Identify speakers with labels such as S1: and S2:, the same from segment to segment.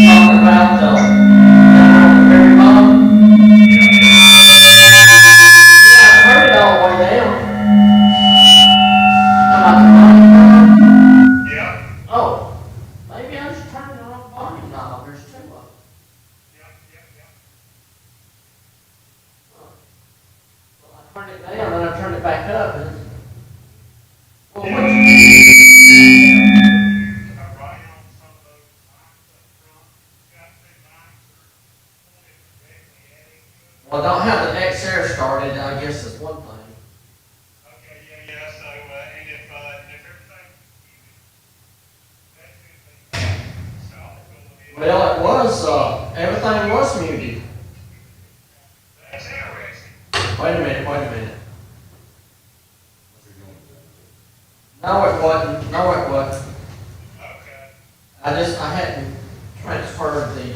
S1: Talking about down on the very bottom. Yeah, I turned it all the way down. Talking about the volume. Oh, maybe I just turned the wrong volume knob. There's two of them. Well, I turned it down and I turned it back up. Well, well, don't have the XR started. I guess is one thing. Well, it was. Everything was muted. Wait a minute. Wait a minute. No, it wasn't. No, it wasn't. I hadn't transferred the.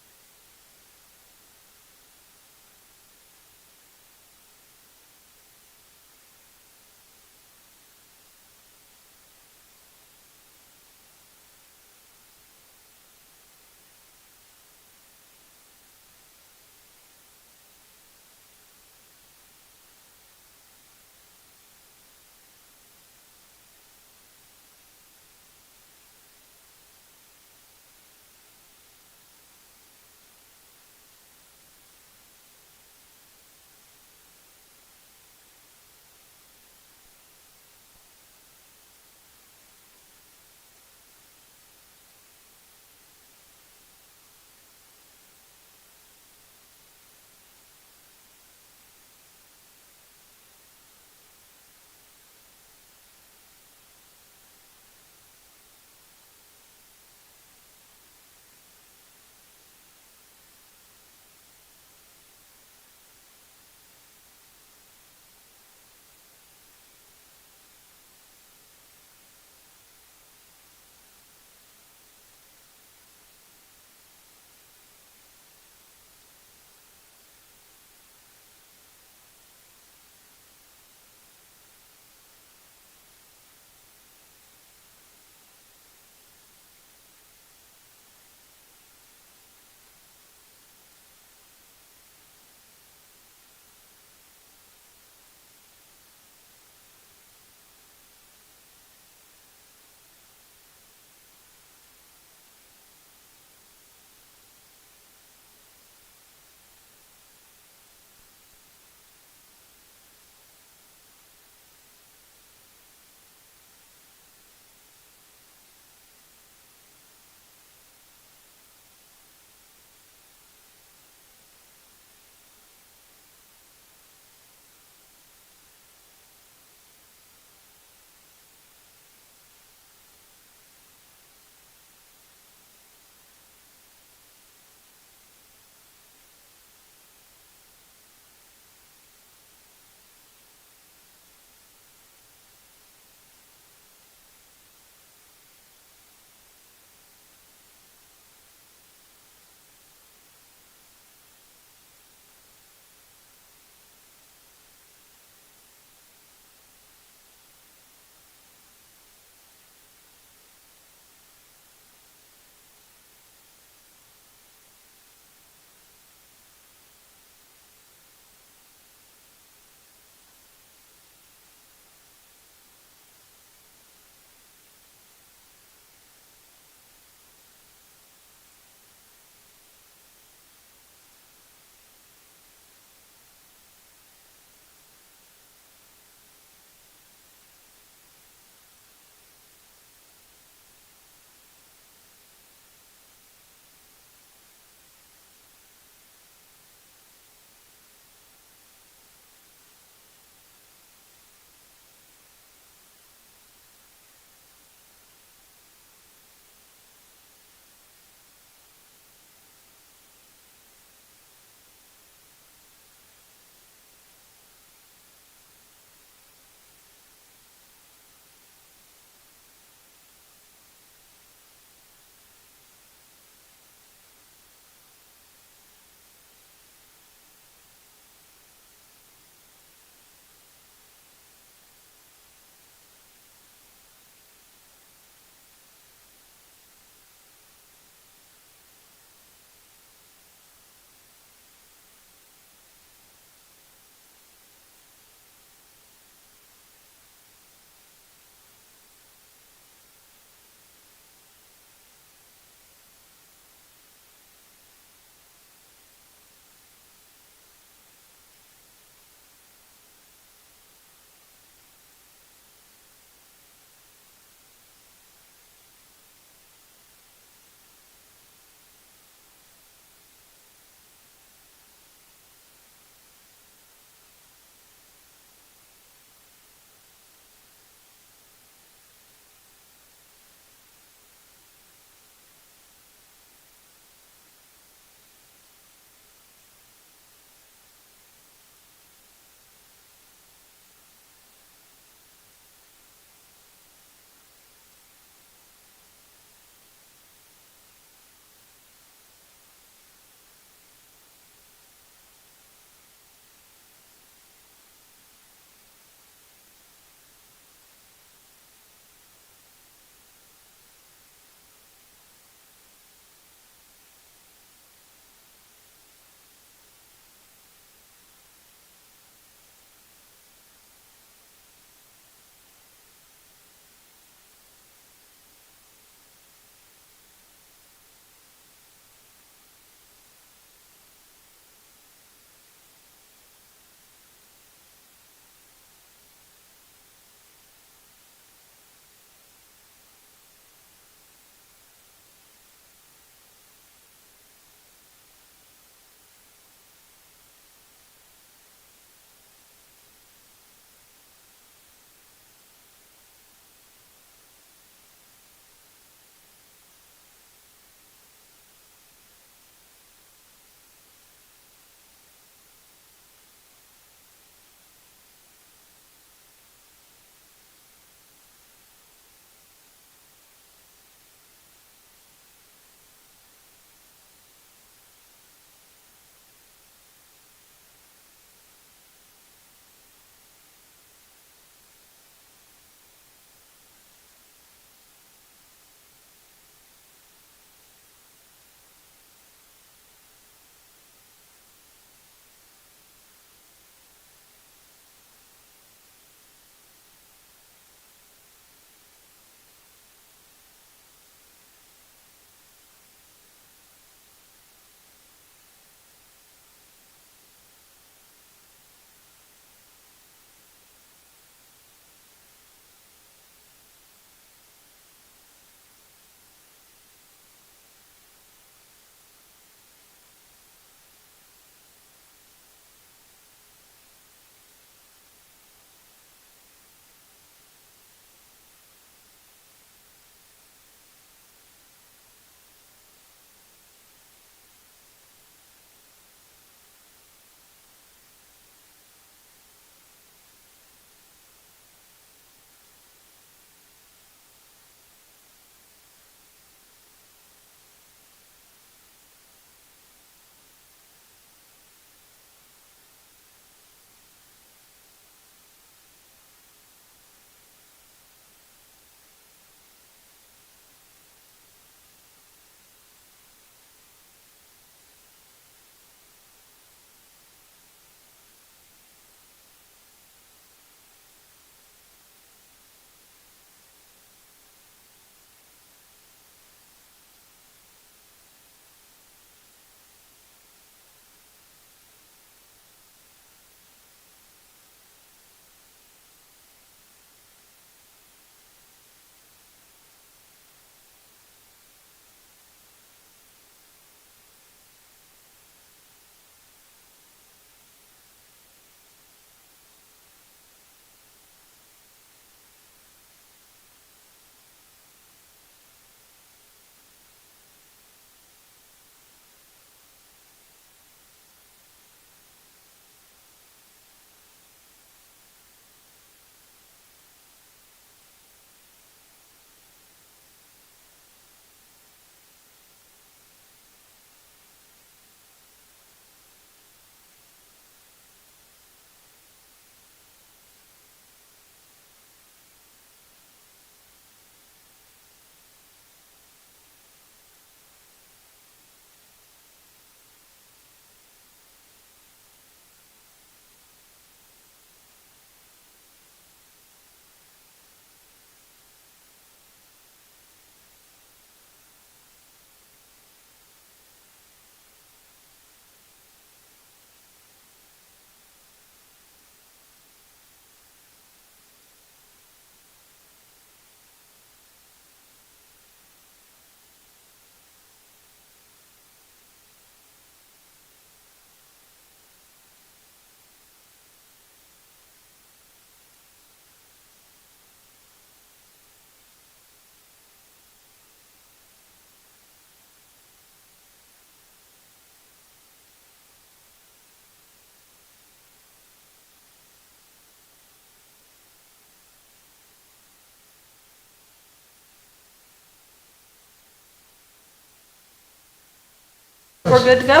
S2: we're good to go.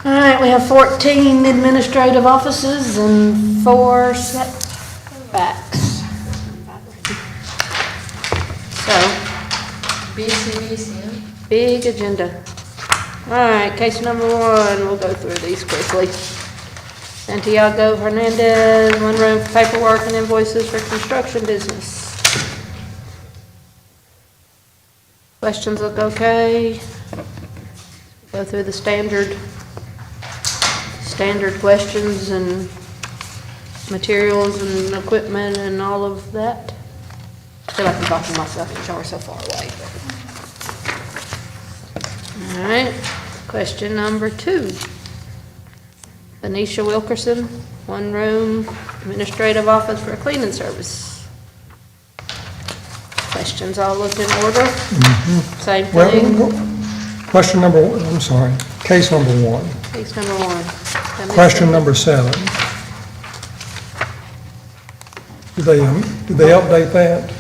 S2: All right, we have 14 administrative offices and 4 setbacks. So,
S3: BCBCM.
S2: big agenda. All right, case number 1, we'll go through these quickly. Santiago Hernandez, 1 room for paperwork and invoices for construction business. Questions look okay. Go through the standard questions and materials and equipment and all of that. I feel like I'm talking to myself because y'all are so far away. All right, question number 2. Anisha Wilkerson, 1 room, administrative office for a cleaning service. Questions all look in order? Same thing?
S4: Well, question number 1, I'm sorry, case number 1.
S2: Case number 1.
S4: Question number 7. Did they update that?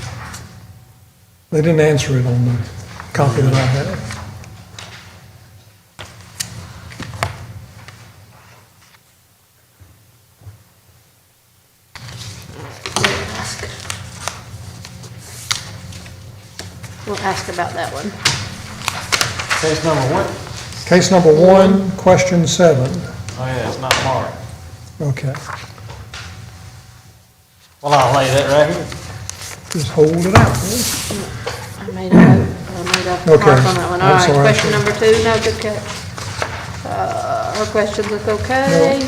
S4: They didn't answer it on the copy that I had.
S2: We'll ask about that one.
S5: Case number what?
S4: Case number 1, question 7.
S5: Oh yeah, it's not marked.
S4: Okay,
S5: Well, I'll lay that right here.
S4: just hold it out.
S2: I made a mark
S4: Okay.
S2: on that one. All
S4: I'm
S2: right,
S4: sorry.
S2: question number 2, no, good catch. Her questions look okay.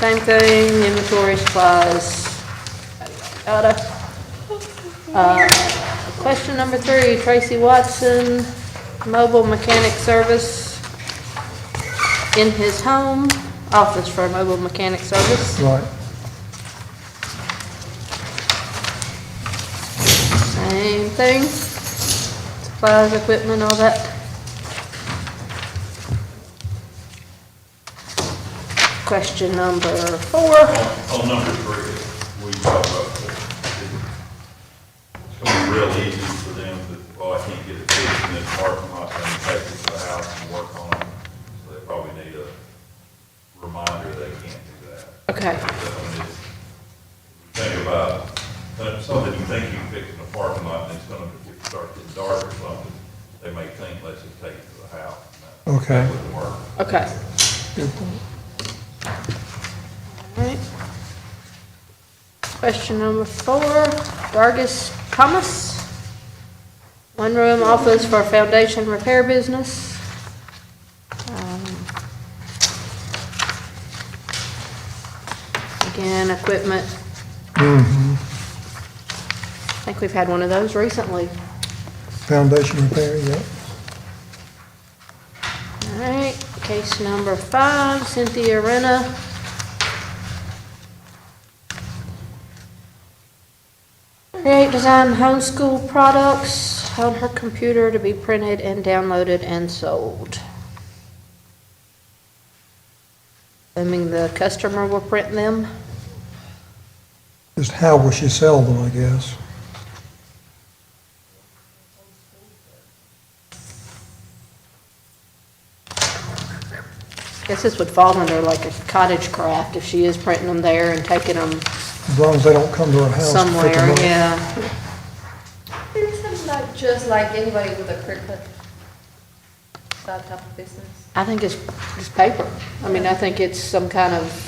S2: Same thing, inventory supplies. Question number 3, Tracy Watson, mobile mechanic service in his home, office for mobile mechanic service.
S4: Right.
S2: Same thing, supplies, equipment, all that. Question number 4.
S6: On number 3, we talked about that. It's going to be real easy for them to, well, I can't get it fixed in this parking lot, so I can take it to the house and work on it. So they probably need a reminder they can't do that.
S2: Okay,
S6: Think about something you think you can fix in a parking lot, and it's going to, if it starts getting dark or something, they may think, let's just take it to the house.
S4: Okay.
S6: That wouldn't work.
S2: okay.
S4: Good point.
S2: All right. Question number 4, Dargis Thomas, 1 room office for foundation repair business. Again, equipment. I think we've had one of those recently.
S4: Foundation repair, yeah.
S2: All right, case number 5, Cynthia Renna. Create, design homeschool products on her computer to be printed and downloaded and sold. Assuming the customer will print them.
S4: Just how will she sell them, I guess?
S2: I guess this would fall under like a cottage craft if she is printing them there and taking them
S4: As long as they don't come to her house. to pick
S2: somewhere,
S4: them up.
S2: yeah.
S3: Isn't like just like anybody with a cricket, that type of business?
S2: I think it's paper. I mean, I think it's some kind of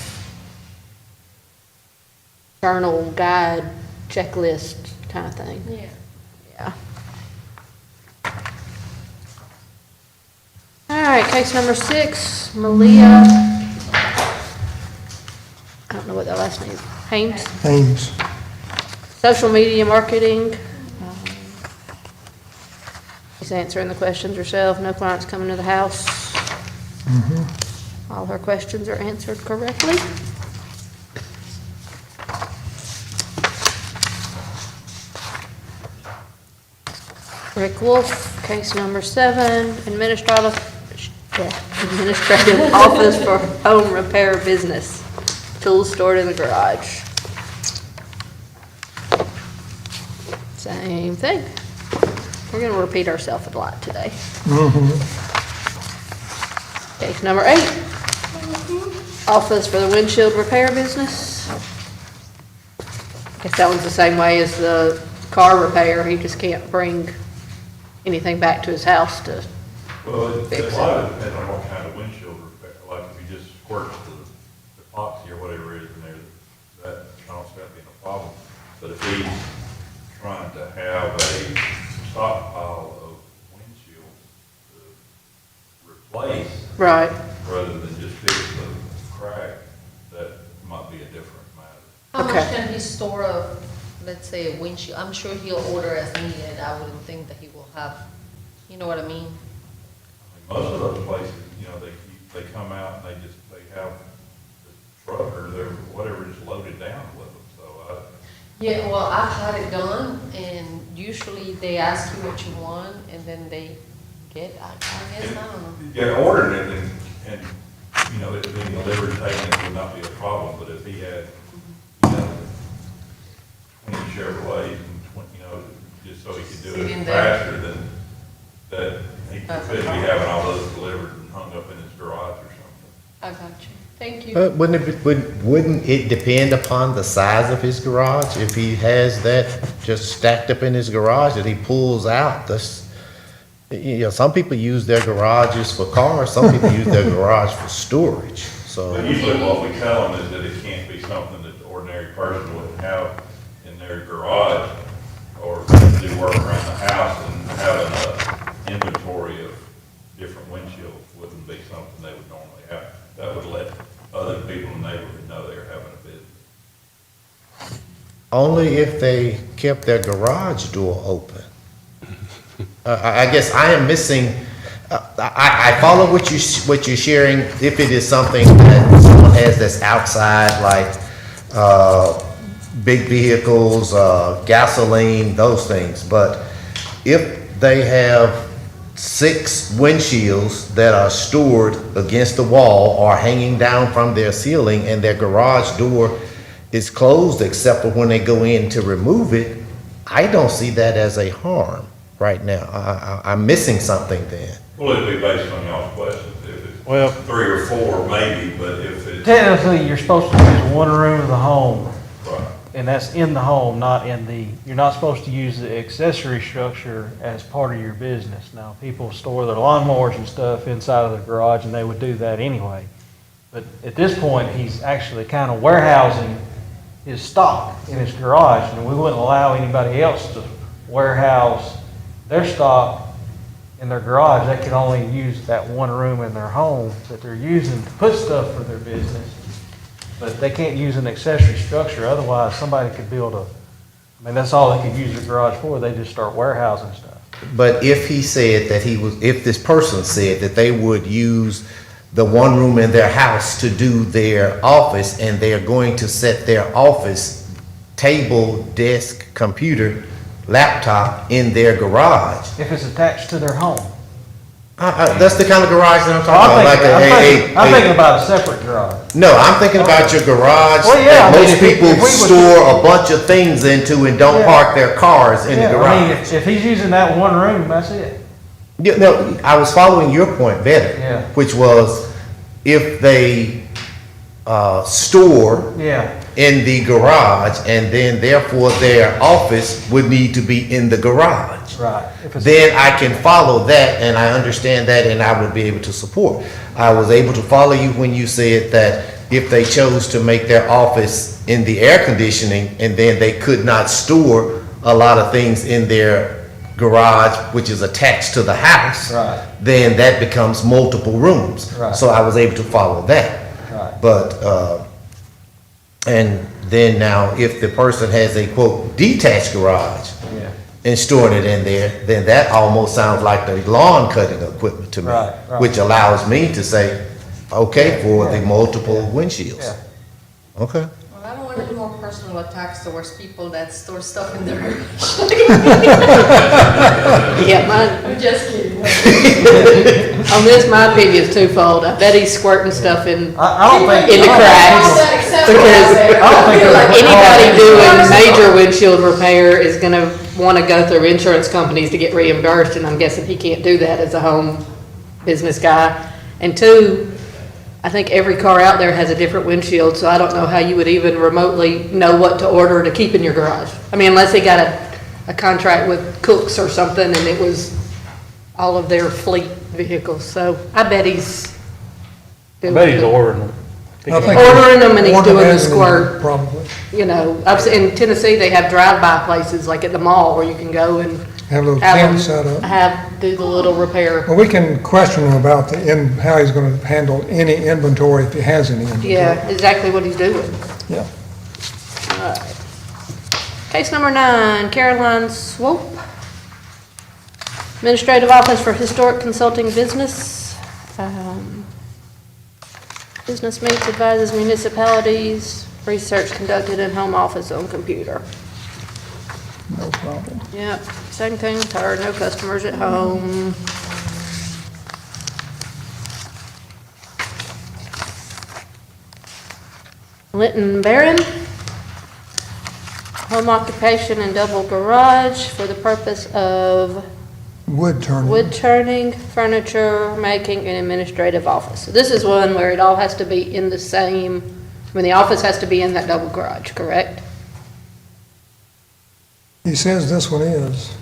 S2: journal, guide, checklist kind of thing.
S3: Yeah.
S2: Yeah. All right, case number 6, Malia. I don't know what that last name is. Hames.
S4: Ames.
S2: Social media marketing. She's answering the questions herself. No clients coming to the house. All her questions are answered correctly. Rick Wolf, case number 7, administrative office for home repair business. Tools stored in the garage. Same thing. We're going to repeat ourselves a lot today. Case number 8, office for the windshield repair business. Guess that one's the same way as the car repair, he just can't bring anything back to his house to,
S6: Well, a
S2: Fix
S6: lot of it depends on what kind of windshield repair, like if you just squirt the epoxy or whatever it is in there, that I don't see that being a problem. But if he's trying to have a stockpile of windshields to replace,
S2: right,
S6: rather than just fix the crack, that might be a different matter.
S3: How much
S2: Okay.
S3: can he store of, let's say, a windshield? I'm sure he'll order as needed. I wouldn't think that he will have, you know what I mean?
S6: Most of those places, you know, they come out and they have the truck or their, whatever just loaded down with them, so
S3: Yeah, well, I've had it done, and usually they ask you what you want, and then they get, I guess, I don't know.
S6: Yeah, ordering it and, you know, it being delivered and taken, it would not be a problem, but if he had, you know, 20 Chevrolets and 20, you know, just so he could do
S3: Sitting
S6: it
S3: there.
S6: faster than, that he could be having all those delivered and hung up in his garage or something.
S3: I got you. Thank you.
S7: Wouldn't it depend upon the size of his garage? If he has that just stacked up in his garage that he pulls out, you know, some people use their garages for cars, some people use their garage for storage, so.
S6: But usually what we tell them is that it can't be something that the ordinary person would have in their garage or do work around the house, and having an inventory of different windshields wouldn't be something they would normally have. That would let other people in the neighborhood know they're having a business.
S7: Only if they kept their garage door open. I guess I am missing, I follow what you're sharing, if it is something that someone has that's outside, like, big vehicles, gasoline, those things. But if they have 6 windshields that are stored against the wall or hanging down from their ceiling, and their garage door is closed except for when they go in to remove it, I don't see that as a harm right now. I'm missing something then.
S6: Well, it'd be based on y'all's questions. If it's
S5: Well-
S6: 3 or 4, maybe, but if it's.
S5: Technically, you're supposed to use one room of the home,
S6: Right.
S5: and that's in the home, not in the, you're not supposed to use the accessory structure as part of your business. Now, people store their lawnmowers and stuff inside of their garage, and they would do that anyway. But at this point, he's actually kind of warehousing his stock in his garage, and we wouldn't allow anybody else to warehouse their stock in their garage. They could only use that one room in their home that they're using to put stuff for their business. But they can't use an accessory structure, otherwise somebody could build that's all they could use their garage for, they just start warehousing stuff.
S7: But if he said that if this person said that they would use the one room in their house to do their office, and they're going to set their office table, desk, computer, laptop in their garage,
S5: If it's attached to their home.
S7: that's the kind of garage that I'm talking about.
S5: I'm thinking about a separate garage.
S7: No, I'm thinking about your garage
S5: Well, yeah,
S7: that
S5: I mean,
S7: most
S5: if we
S7: people
S5: would-
S7: store a bunch of things into and don't
S5: Yeah.
S7: park their cars in the
S5: Yeah, I mean,
S7: garage.
S5: if he's using that one room, that's it.
S7: Yeah, no, I was following your point better.
S5: Yeah.
S7: Which was if they store
S5: Yeah,
S7: in the garage, and then therefore their office would need to be in the garage.
S5: right. If it's-
S7: Then I can follow that, and I understand that, and I would be able to support. I was able to follow you when you said that if they chose to make their office in the air conditioning, and then they could not store a lot of things in their garage, which is attached to the house,
S5: Right.
S7: then that becomes multiple rooms.
S5: Right.
S7: So I was able to follow that.
S5: Right.
S7: But, and then now, if the person has a quote detached garage
S5: Yeah.
S7: and storing it in there, then that almost sounds like the lawn cutting equipment to me.
S5: Right, right.
S7: Which allows me to say, okay, for the multiple windshields.
S5: Yeah.
S7: Okay.
S3: Well, I don't want any more personal attacks towards people that store stuff in their garage.
S2: yeah, mine,
S3: I'm just kidding.
S2: on this, my opinion is twofold. I bet he's squirting stuff in,
S5: I don't think.
S2: In the cracks. because anybody doing major windshield repair is gonna wanna go through insurance companies to get reimbursed, and I'm guessing he can't do that as a home business guy. And two, I think every car out there has a different windshield, so I don't know how you would even remotely know what to order to keep in your garage. I mean, unless they got a contract with Cooks or something and it was all of their fleet vehicles, so I bet he's
S5: I bet he's ordering them.
S4: I think
S2: ordering them and he's
S4: ordering
S2: doing the
S4: and
S2: squirt.
S4: Probably.
S2: You know, in Tennessee, they have drive-by places like at the mall where you can go and
S4: Have a little
S2: have
S4: tent
S2: them,
S4: set up.
S2: do the little repair.
S4: Well, we can question him about how he's gonna handle any inventory if he has any inventory.
S2: Yeah, exactly what he's doing.
S4: Yeah.
S2: Alright. Case number 9, Caroline Swope. Administrative Office for Historic Consulting Business. Business meets, advises municipalities, research conducted in home office on computer.
S4: No problem.
S2: Yep, same thing with her, no customers at home. Linton Barron. Home occupation and double garage for the purpose of
S4: Wood turning.
S2: wood turning, furniture making, and administrative office. So this is one where it all has to be in the same, I mean, the office has to be in that double garage, correct?
S4: He says this one is.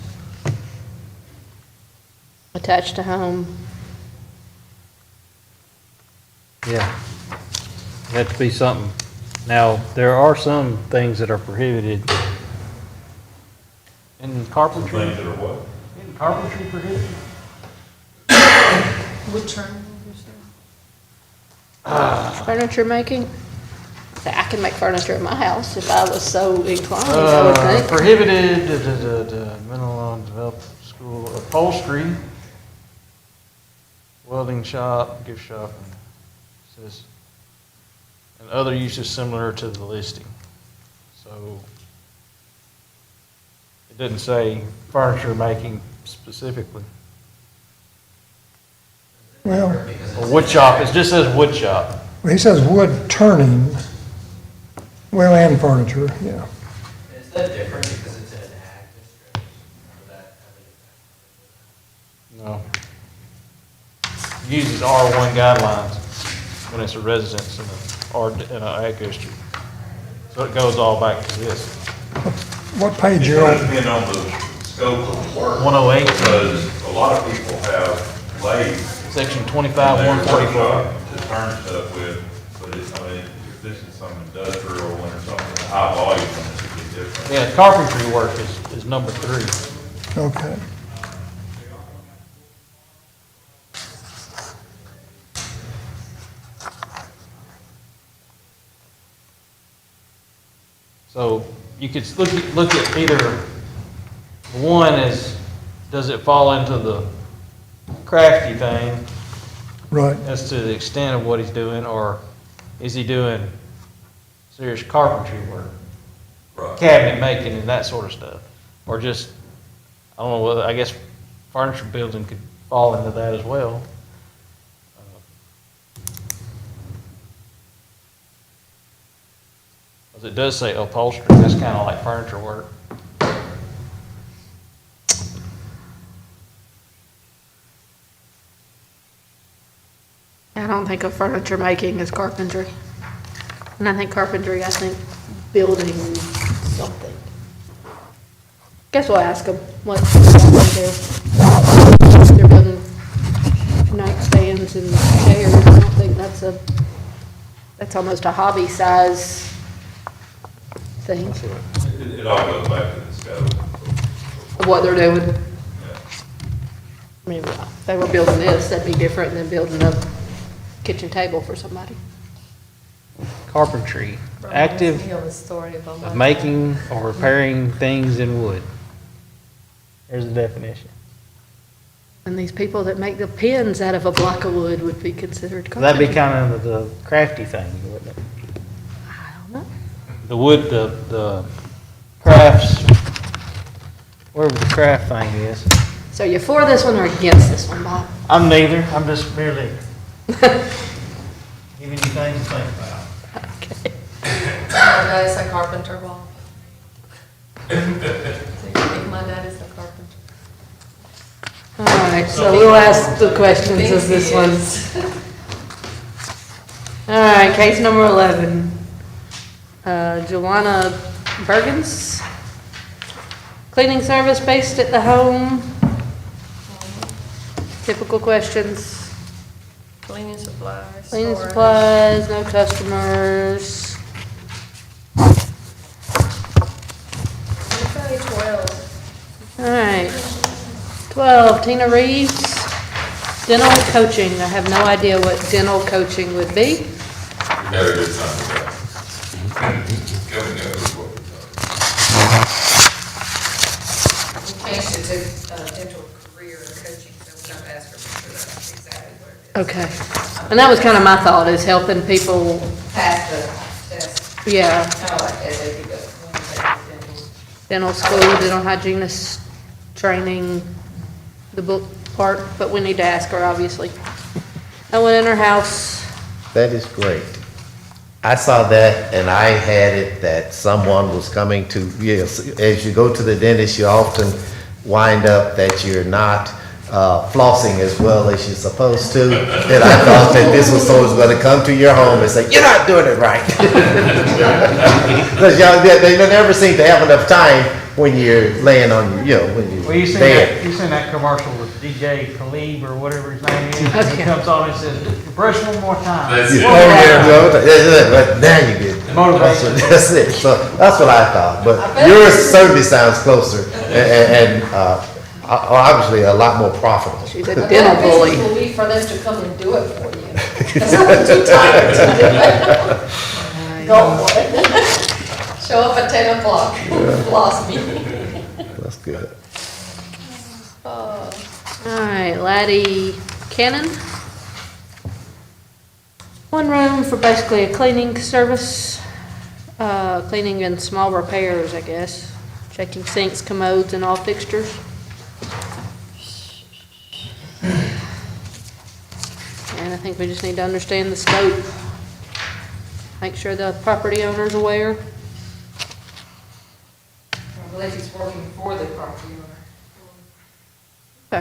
S2: Attached to home.
S5: Yeah. That to be something. Now, there are some things that are prohibited in carpentry.
S6: Things that are what?
S5: Isn't carpentry prohibited?
S3: Wood turning.
S2: Furniture making? Say, I can make furniture at my house if I was so inclined, I would think.
S5: Prohibited, mental development school, upholstery, welding shop, gift shop, and says, and other uses similar to the listing. So it doesn't say furniture making specifically.
S4: Well,
S5: Or wood shop, it just says wood shop.
S4: he says wood turning, well, and furniture, yeah.
S1: Is that different because it's in an ag district? Or that
S5: No. Uses R1 guidelines when it's a residence in an ag district. So it goes all back to this.
S4: What page
S6: It's
S4: you
S6: going to
S4: on?
S6: depend on the scope of the work.
S5: 108.
S6: Because a lot of people have lathes.
S5: Section
S6: in
S5: 25,
S6: their
S5: 144.
S6: workshop to turn stuff with, but it's, I mean, if this is some industrial one or something, high volume, then it's a bit different.
S5: Yeah, carpentry work is number 3.
S4: Okay.
S5: So you could look at either, one is, does it fall into the crafty thing
S4: Right.
S5: as to the extent of what he's doing, or is he doing serious carpentry work?
S6: Right.
S5: Cabinet making and that sort of stuff, or just, I don't know whether, I guess furniture building could fall into that as well. Because it does say upholstery, that's kind of like furniture work.
S2: I don't think of furniture making as carpentry. When I think carpentry, I think building something. Guess we'll ask them what they're building nightstands and chairs. I don't think that's almost a hobby size thing
S6: It all goes back to the scope.
S2: of what they're doing.
S6: Yeah.
S2: I mean, if they were building this, that'd be different than building a kitchen table for somebody.
S5: Carpentry, active
S3: Tell the story about my
S5: of making or repairing things in wood. There's the definition.
S2: And these people that make the pins out of a block of wood would be considered
S5: So that'd be
S2: carpentry.
S5: kind of the crafty thing, wouldn't it?
S2: I don't know.
S5: The wood, the crafts, wherever the craft thing is.
S2: So you're for this one or against this one, Bob?
S5: I'm neither, I'm just merely giving you things to think about.
S2: Okay.
S3: My dad is a carpenter, Bob. So you think my dad is a carpenter?
S2: All right, so we'll ask the questions of this one. All right, case number 11. Joanna Bergens. Cleaning service based at the home. Typical questions.
S3: Cleaning supplies.
S2: Cleaning
S3: storage.
S2: supplies, no customers.
S3: Okay, 12.
S2: All right. 12, Tina Reeves. Dental coaching. I have no idea what dental coaching would be.
S6: We had a good time with that. Kevin knows what we're talking
S8: We changed it to dental career coaching, so we're not asking for sure that's exactly what it
S2: Okay. And that was kind of my thought, is helping people,
S8: is. Pass the test,
S2: yeah,
S8: kind of like SAT, but when you take the dental.
S2: dental school, dental hygienist training, the book part, but we need to ask her, obviously. No one in her house.
S7: That is great. I saw that and I had it that someone was coming to, yes, as you go to the dentist, you often wind up that you're not flossing as well as you're supposed to. And I thought that this was someone's gonna come to your home and say, you're not doing it right. Because y'all, they never seem to have enough time when you're laying on, when
S5: Well, you
S7: you're
S5: seen
S7: bed.
S5: that, you seen that commercial with DJ Khalib or whatever his name is? And
S2: Okay.
S5: he comes on and says, brush one more time.
S6: That's
S7: Oh,
S6: it.
S7: yeah, but now you get it.
S5: Motivation.
S7: That's it. So that's what I thought. But yours certainly sounds closer and obviously a lot more profitable.
S2: She's a dental bully.
S3: Will be for them to come and do it for you. Because I'm too tired to do it. Go for it. Show up at 10 o'clock, floss me.
S7: That's good.
S2: All right, Laddie Cannon. One room for basically a cleaning service, cleaning and small repairs, I guess. Checking sinks, commodes, and all fixtures. And I think we just need to understand the scope. Make sure the property owner's aware.
S8: I believe he's working for the property owner.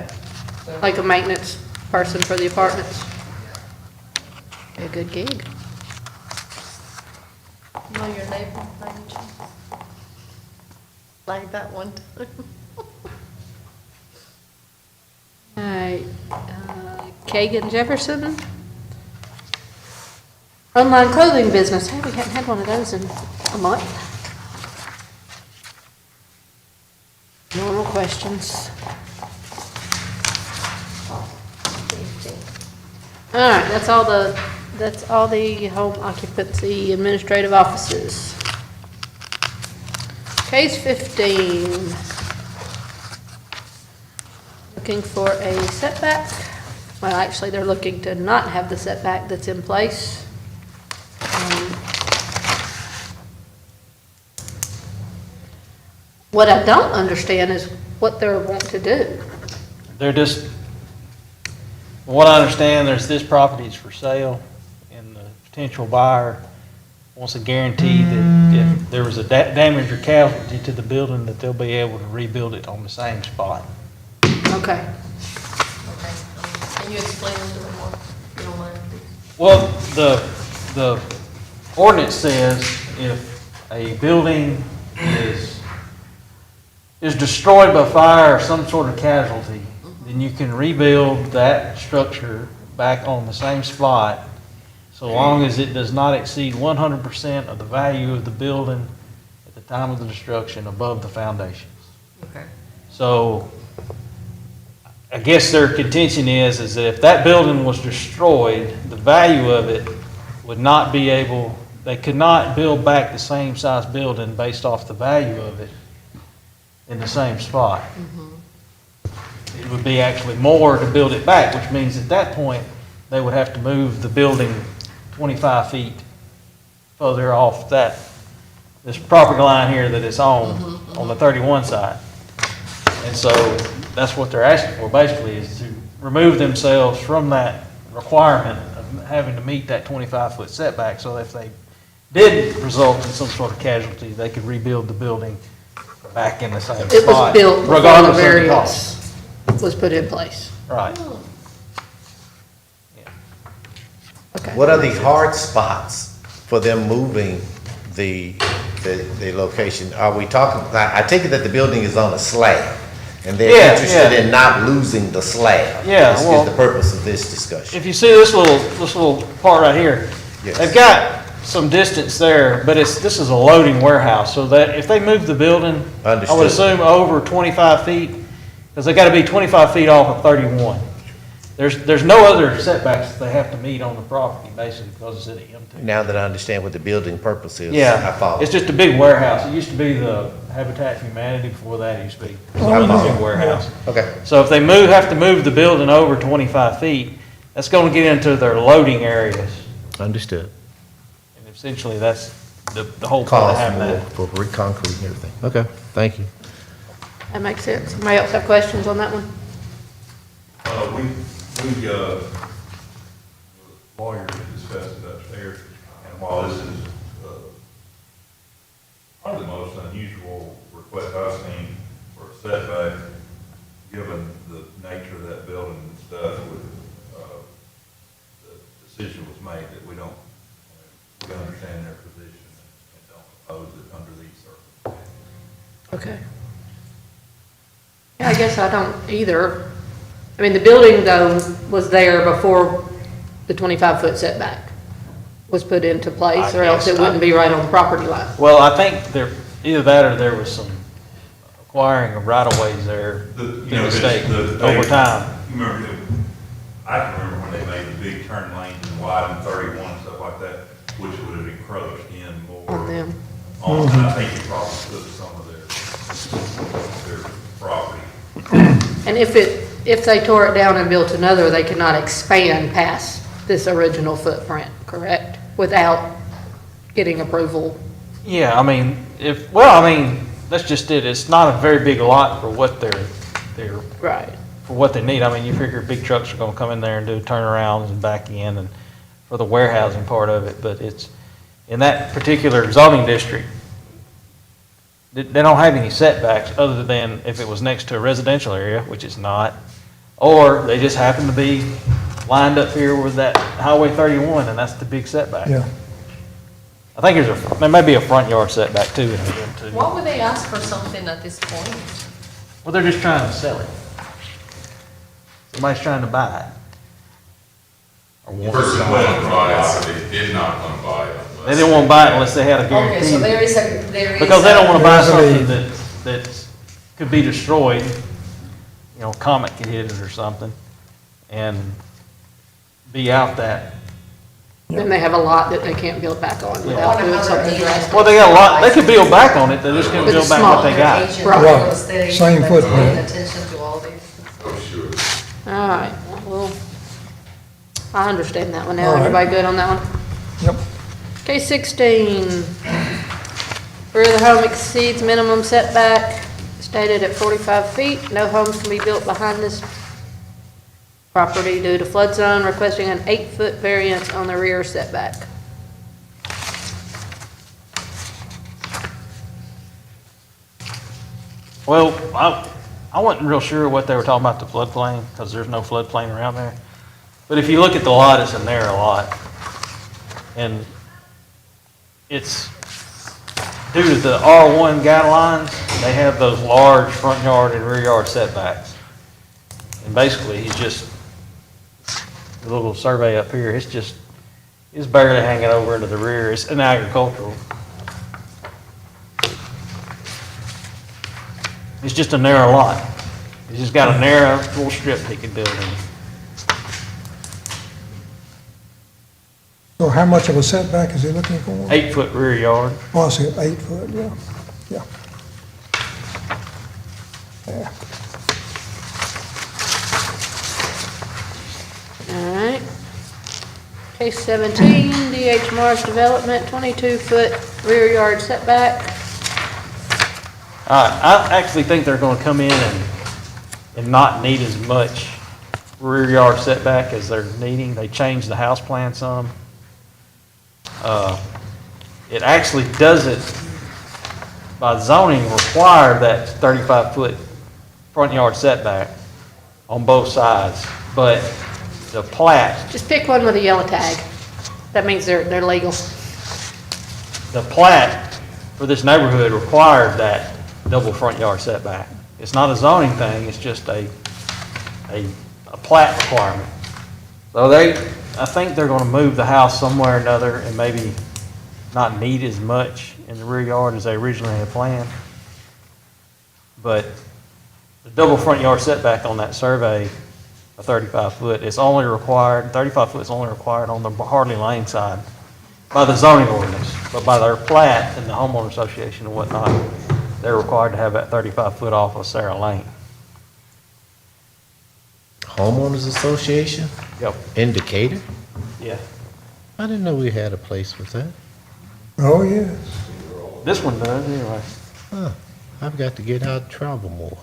S2: Okay.
S8: So-
S2: Like a maintenance person for the apartments. Be a good gig.
S3: Know your neighbor, like that one.
S2: All right, Kagan Jefferson. Online clothing business. Hey, we haven't had one of those in a month. Normal questions. All right, that's all the home occupancy administrative offices. Case 15. Looking for a setback. Well, actually, they're looking to not have the setback that's in place. What I don't understand is what they're wanting to do.
S5: They're just, from what I understand, this property is for sale, and the potential buyer wants a guarantee that if there was a damage or casualty to the building, that they'll be able to rebuild it on the same spot.
S2: Okay.
S3: Okay. Can you explain a little more, if you don't mind?
S5: Well, the ordinance says if a building is destroyed by fire or some sort of casualty, then you can rebuild that structure back on the same spot, so long as it does not exceed 100% of the value of the building at the time of the destruction above the foundations.
S3: Okay.
S5: So I guess their contention is that if that building was destroyed, the value of it would not be able, they could not build back the same size building based off the value of it in the same spot. It would be actually more to build it back, which means at that point, they would have to move the building 25 feet further off this property line here that it's on the 31 side. And so that's what they're asking for, basically, is to remove themselves from that requirement of having to meet that 25-foot setback, so that if they did result in some sort of casualty, they could rebuild the building back in the same spot.
S2: It was built before the
S5: regardless of the cost.
S2: variance was put in place.
S5: Right.
S3: Oh,
S5: Yeah.
S3: So
S2: Okay.
S7: What are the hard spots for them moving the location? Are we talking, I take it that the building is on a slab, and they're
S5: Yeah,
S7: interested
S5: yeah.
S7: in not losing the slab.
S5: Yeah,
S7: This
S5: well-
S7: is the purpose of this discussion.
S5: If you see this little part right here,
S7: Yes.
S5: they've got some distance there, but this is a loading warehouse, so that if they move the building, I would
S7: Understood.
S5: assume over 25 feet, because they gotta be 25 feet off of 31. There's no other setbacks that they have to meet on the property, basically, because it's at an M2.
S7: Now that I understand what the building purpose is, I
S5: Yeah,
S7: follow.
S5: it's just a big warehouse. It used to be the Habitat for Humanity, before that it used to be
S7: I
S5: a
S7: follow.
S5: big warehouse.
S7: Okay,
S5: So if they have to move the building over 25 feet, that's gonna get into their loading areas.
S7: understood.
S5: And essentially, that's the whole point of
S7: Cost
S5: having
S7: more
S5: that.
S7: for reconcrete and everything. Okay, thank you.
S2: That makes sense. Somebody else have questions on that one?
S6: We lawyers discussed it upstairs, and while this is, probably the most unusual request I've seen for a setback, given the nature of that building and stuff, with, the decision was made that we understand their position and don't oppose it under these circumstances.
S2: Okay. Yeah, I guess I don't either. I mean, the building though was there before the 25-foot setback was put into place, or else it wouldn't be right on the property line.
S5: Well, I think either that or there was some acquiring of right-of-ways there
S6: You
S5: in
S6: know,
S5: the state
S6: they-
S5: over time.
S6: You remember, I can remember when they made the big turn lanes and widened 31 and stuff like that, which would have encroached in more.
S2: On them.
S6: And I think it probably took some of their property.
S2: And if they tore it down and built another, they cannot expand past this original footprint, correct? Without getting approval.
S5: Yeah, I mean, that's just it. It's not a very big lot for what
S2: Right.
S5: for what they need. I mean, you figure big trucks are gonna come in there and do turnarounds and back in and for the warehousing part of it, but it's, in that particular zoning district, they don't have any setbacks other than if it was next to a residential area, which it's not, or they just happen to be lined up here with that Highway 31, and that's the big setback.
S4: Yeah.
S5: I think there may be a front yard setback too in the too.
S3: Why would they ask for something at this point?
S5: Well, they're just trying to sell it. Somebody's trying to buy it. Or
S9: The
S5: want
S9: person
S5: to.
S9: wanted to buy it, so they did not want to buy it.
S5: They didn't want to buy it unless they had a
S3: Okay, so
S5: guarantee.
S3: there is.
S5: Because they don't want to buy
S4: There is a
S5: something
S4: need.
S5: that could be destroyed. You know, a comet could hit it or something and be out that.
S2: Then they have a lot that they can't build back on without doing something drastic.
S5: Well, they got a lot, they could build back on it, they just couldn't
S2: But
S5: build
S2: it's
S5: back what they got.
S3: Agent,
S2: Right.
S3: real estate,
S4: Same
S3: that's
S4: footprint.
S3: paying attention to all these.
S9: Oh, sure.
S2: All right, well, I understand that one now.
S4: All right.
S2: Everybody good on that one?
S4: Yep.
S2: Okay, 16. Rear of the home exceeds minimum setback stated at 45 feet. No homes can be built behind this property due to flood zone, requesting an 8-foot variance on the rear setback.
S5: Well, I wasn't real sure what they were talking about the floodplain, because there's no floodplain around there. But if you look at the lot, it's a narrow lot. And it's due to the R1 guidelines, they have those large front yard and rear yard setbacks. And basically, it's just, the little survey up here, it's barely hanging over into the rear. It's an agricultural. It's just a narrow lot. He's just got a narrow little strip he can build in.
S4: So how much of a setback is he looking for?
S5: 8-foot rear yard.
S4: Oh, I see, 8 foot, yeah, yeah. Yeah.
S2: All right. Case 17, DH Mars Development, 22-foot rear yard setback.
S5: I actually think they're gonna come in and not need as much rear yard setback as they're needing. They changed the house plan some. It actually doesn't, by zoning, require that 35-foot front yard setback on both sides, but the plat,
S2: Just pick one with a yellow tag. That means they're legal.
S5: The plat for this neighborhood required that double front yard setback. It's not a zoning thing, it's just a plat requirement. So I think they're gonna move the house somewhere or another and maybe not need as much in the rear yard as they originally had planned. But the double front yard setback on that survey, a 35 foot, is only required, 35 foot is only required on the Hartley Lane side by the zoning ordinance, but by their plat and the homeowner association and whatnot, they're required to have that 35 foot off of Sarah Lane.
S7: Homeowners Association,
S5: Yep.
S7: Indicator?
S5: Yeah.
S7: I didn't know we had a place with that.
S4: Oh, yes.
S5: This one does, anyway.
S7: Huh, I've got to get out and travel more.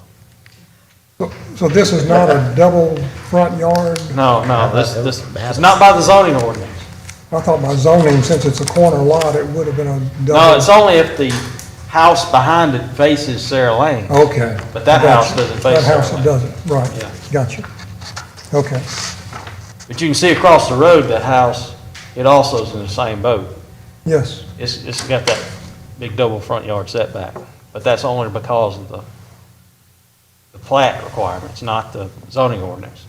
S4: So this is not a double front yard?
S5: No, this, it's not by the zoning ordinance.
S4: I thought by zoning, since it's a corner lot, it would have been a double.
S5: No, it's only if the house behind it faces Sarah Lane.
S4: Okay.
S5: But that
S4: Gotcha.
S5: house doesn't face
S4: That house
S5: Sarah Lane.
S4: doesn't, right.
S5: Yeah.
S4: Gotcha. Okay.
S5: But you can see across the road, that house, it also is in the same boat.
S4: Yes.
S5: It's got that big double front yard setback, but that's only because of the plat requirements, not the zoning ordinance.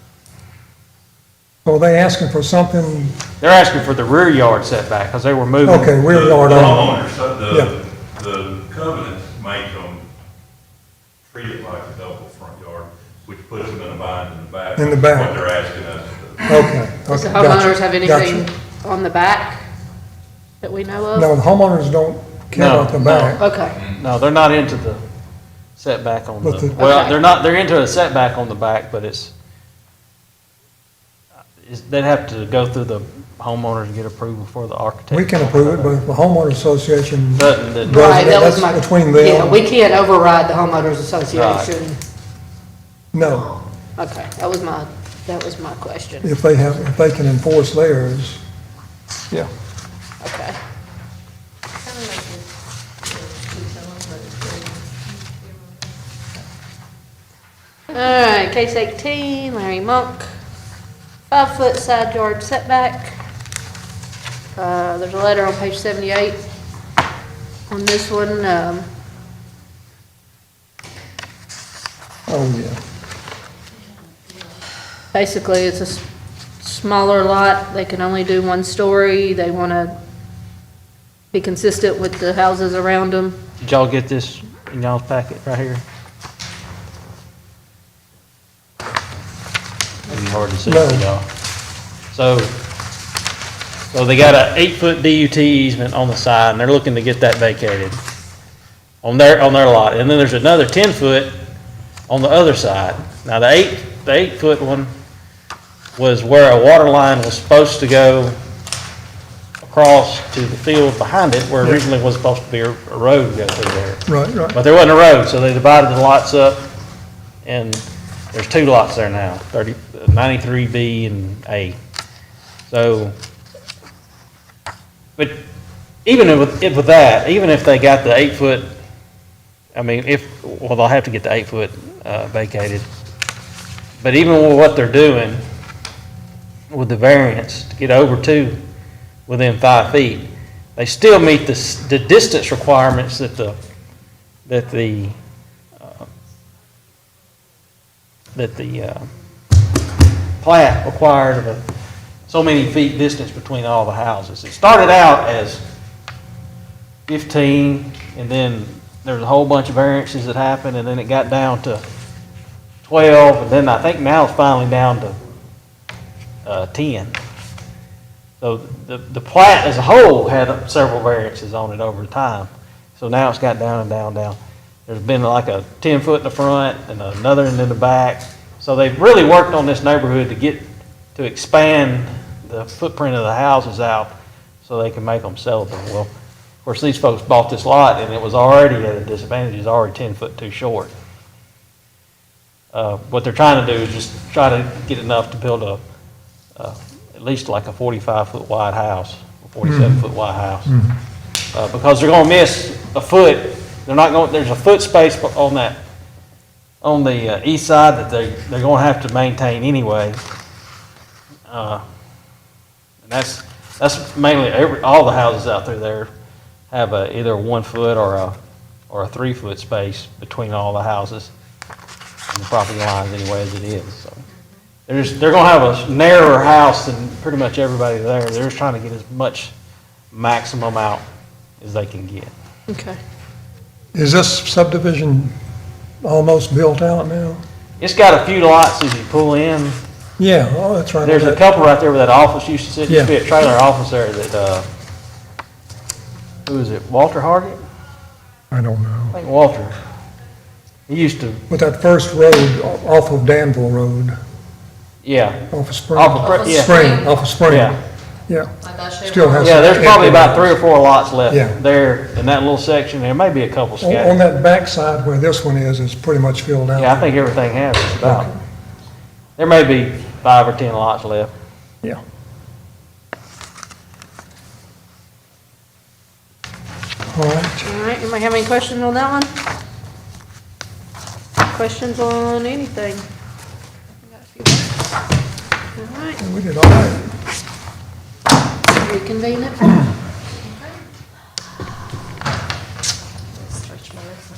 S4: So are they asking for something,
S5: They're asking for the rear yard setback, because they were moving.
S4: okay, rear
S6: The
S4: yard only?
S6: homeowners,
S4: Yeah.
S6: the covenants make them treat it like a double front yard, which puts them in a bind in the back.
S4: In the back.
S6: What they're asking us to do.
S4: Okay.
S2: Does the
S4: okay, gotcha,
S2: homeowners have anything
S4: gotcha.
S2: on the back that we know of?
S4: No, the homeowners don't care
S5: No,
S4: about the
S5: no.
S4: back.
S2: Okay,
S5: No, they're not into the setback on
S4: But
S5: the,
S4: the-
S5: well,
S2: Okay.
S5: they're into a setback on the back, but they'd have to go through the homeowners and get approval for the architect.
S4: We can approve it, but if the homeowner association does
S5: Doesn't-
S2: right,
S4: it,
S2: that was
S4: that's
S2: my.
S4: between
S2: Yeah,
S4: them.
S2: we can't override the homeowners association.
S4: No,
S2: Okay, that was my question.
S4: if they can enforce theirs, yeah.
S2: Okay.
S3: Kind of like this,
S2: All right, case 18, Larry Monk, 5-foot side yard setback. There's a letter on page 78 on this one.
S4: Oh, yeah.
S2: Basically, it's a smaller lot. They can only do 1 story. They want to be consistent with the houses around them.
S5: Did y'all get this in y'all's packet right here? Maybe hard to see
S4: No.
S5: for y'all. So they got a 8-foot DUT easement on the side, and they're looking to get that vacated on their lot. And then there's another 10-foot on the other side. Now, the 8-foot one was where a water line was supposed to go across to the field behind it, where originally was supposed to be a road go through there.
S4: Right, right.
S5: But there wasn't a road, so they divided the lots up, and there's 2 lots there now, 93B and A. So, but even with that, even if they got the 8-foot, I mean, they'll have to get the 8-foot vacated. But even with what they're doing with the variance to get over to within 5 feet, they still meet the distance requirements that the plat required of so many feet distance between all the houses. It started out as 15, and then there was a whole bunch of variances that happened, and then it got down to 12, and then I think now it's finally down to 10. So the plat as a whole had several variances on it over time. So now it's got down and down, down. There's been like a 10-foot in the front and another in the back. So they've really worked on this neighborhood to expand the footprint of the houses out so they can make them sellable. Well, of course, these folks bought this lot and it was already at a disadvantage. It's already 10 foot too short. What they're trying to do is just try to get enough to build at least like a 45-foot wide house, a 47-foot wide house. Because they're gonna miss a foot. There's a foot space on the east side that they're gonna have to maintain anyway. And That's mainly, all the houses out there have either a 1 foot or a 3 foot space between all the houses and the property lines anyway as it is, so. They're gonna have a narrower house than pretty much everybody there. They're just trying to get as much maximum out as they can get.
S2: Okay.
S4: Is this subdivision almost built out now?
S5: It's got a few lots as you pull in.
S4: Yeah, oh, that's right.
S5: There's a couple right there where that office used to sit, used to be a
S4: Yeah.
S5: trailer office there that, who is it, Walter Hargett?
S4: I don't know.
S5: I think Walter. He used to,
S4: But that first road off of Danville Road,
S5: yeah.
S4: off of Spring.
S5: Yeah.
S4: Spring, off of Spring.
S5: Yeah.
S4: Yeah,
S3: Like that Chevrolet.
S4: still has.
S5: Yeah, there's
S4: some
S5: probably
S4: empty
S5: about
S4: lots.
S5: 3 or 4 lots
S4: Yeah.
S5: left there in that little section. There may be a couple
S4: On
S5: scattered.
S4: that backside where this one is, it's pretty much filled out.
S5: Yeah, I think everything has just about. There may be 5 or 10 lots left.
S4: Yeah. All right.
S2: All right, anybody have any questions on that one? Questions on anything? Got a few more. All right,
S4: We did all right.
S2: reconvene it.
S3: Stretch my legs.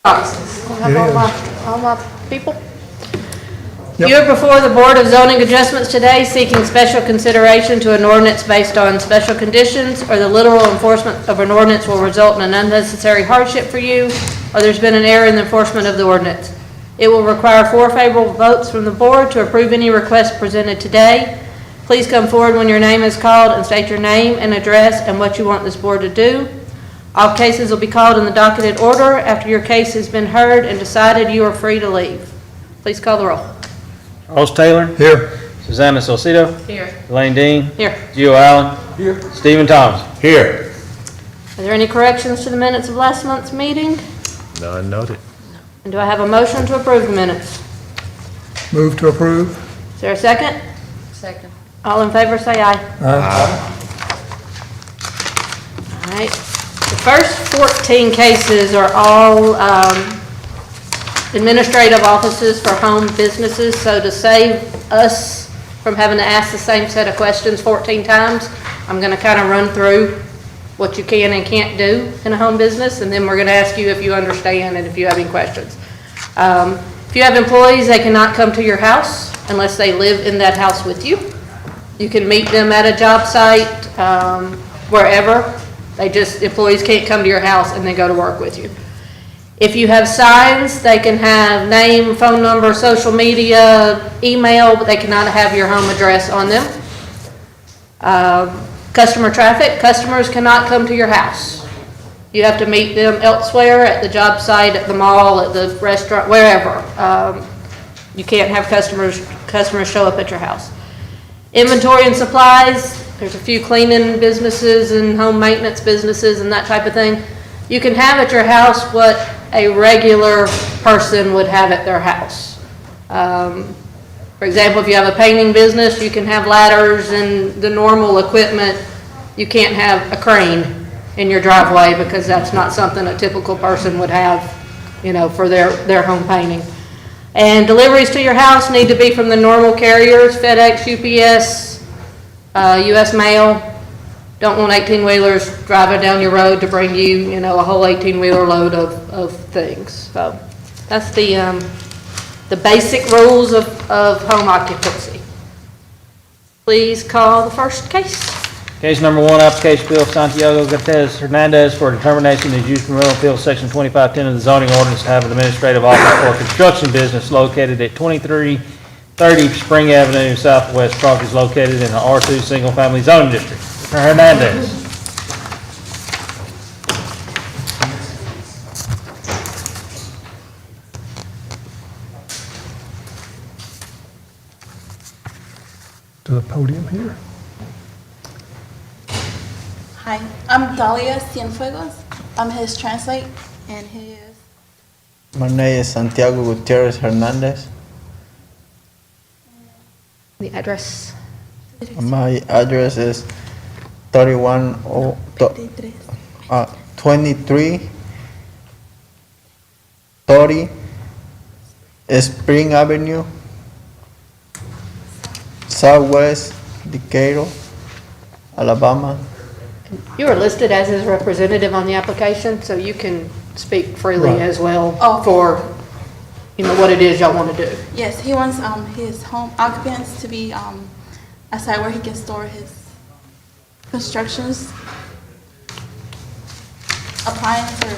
S2: All my people.
S4: Yep.
S2: You are before the Board of Zoning Adjustments today seeking special consideration to an ordinance based on special conditions, or the literal enforcement of an ordinance will result in an unnecessary hardship for you, or there's been an error in the enforcement of the ordinance. It will require 4 favorable votes from the board to approve any request presented today. Please come forward when your name is called and state your name and address and what you want this board to do. All cases will be called in the docketed order. After your case has been heard and decided, you are free to leave. Please call the roll.
S5: Charles Taylor.
S4: Here.
S5: Susanna Salcido.
S2: Here.
S5: Elaine Dean.
S2: Here.
S5: Gio Allen. Here. Stephen Thomas.
S7: Here.
S2: Are there any corrections to the minutes of last month's meeting?
S7: None noted.
S2: And do I have a motion to approve the minutes?
S4: Move to approve.
S2: Is there a second?
S3: Second.
S2: All in favor, say aye.
S4: Aye.
S2: All right. The first 14 cases are all administrative offices for home businesses. So to save us from having to ask the same set of questions 14 times, I'm going to kind of run through what you can and can't do in a home business, and then we're going to ask you if you understand and if you have any questions. If you have employees, they cannot come to your house unless they live in that house with you. You can meet them at a job site, wherever. Employees can't come to your house and then go to work with you. If you have signs, they can have name, phone number, social media, email, but they cannot have your home address on them. Customer traffic, customers cannot come to your house. You have to meet them elsewhere, at the job site, at the mall, at the restaurant, wherever. You can't have customers show up at your house. Inventory and supplies, there's a few cleaning businesses and home maintenance businesses and that type of thing. You can have at your house what a regular person would have at their house. For example, if you have a painting business, you can have ladders and the normal equipment. You can't have a crane in your driveway because that's not something a typical person would have, for their home painting. And deliveries to your house need to be from the normal carriers, FedEx, UPS, US Mail. Don't want 18-wheelers driving down your road to bring you, a whole 18-wheeler load of things. So that's the basic rules of home occupancy. Please call the first case.
S5: Case number 1, application bill of Santiago Cortez Hernandez for determination of use from Mineral Field, section 2510 of the zoning ordinance to have an administrative office for a construction business located at 2330 Spring Avenue Southwest. Property is located in the R2 Single Family Zoning District. Mr. Hernandez.
S4: To the podium here.
S10: Hi, I'm Dalia Cienfuegos. I'm his translate, and he is.
S11: My name is Santiago Gutierrez Hernandez.
S2: The address.
S11: My address is 2330 Spring Avenue, Southwest Decatur, Alabama.
S2: You are listed as his representative on the application, so you can speak freely
S4: Right.
S2: as well
S10: Oh.
S2: for, what it is y'all want to do.
S10: Yes, he wants his home occupants to be a site where he can store his constructions, appliance, or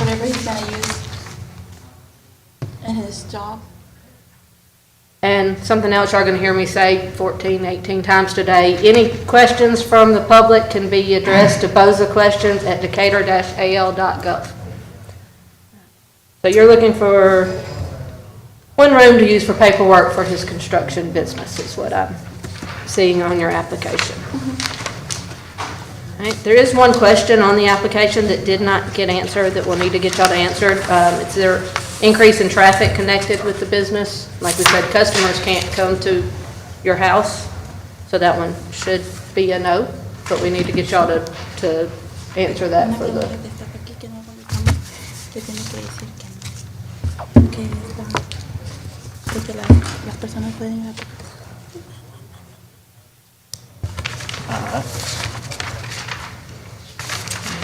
S10: whatever he's gonna use in his job.
S2: And something else you're going to hear me say 14, 18 times today, any questions from the public can be addressed to BOZA questions at decatur-al.gov. So you're looking for one room to use for paperwork for his construction business is what I'm seeing on your application. All right, there is one question on the application that did not get answered that we'll need to get y'all to answer. It's their increase in traffic connected with the business. Like we said, customers can't come to your house, so that one should be a no, but we need to get y'all to answer that for the.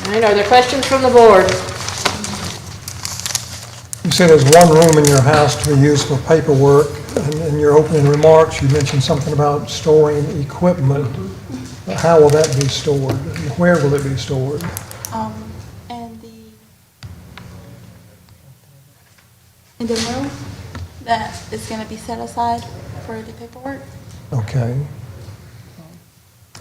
S2: All right, are there questions from the board?
S4: said there's one room in your house to be used for paperwork, and in your opening remarks, you mentioned something about storing equipment. How will that be stored? Where will it be stored?
S10: In the room that is going to be set aside for the paperwork.
S4: Okay.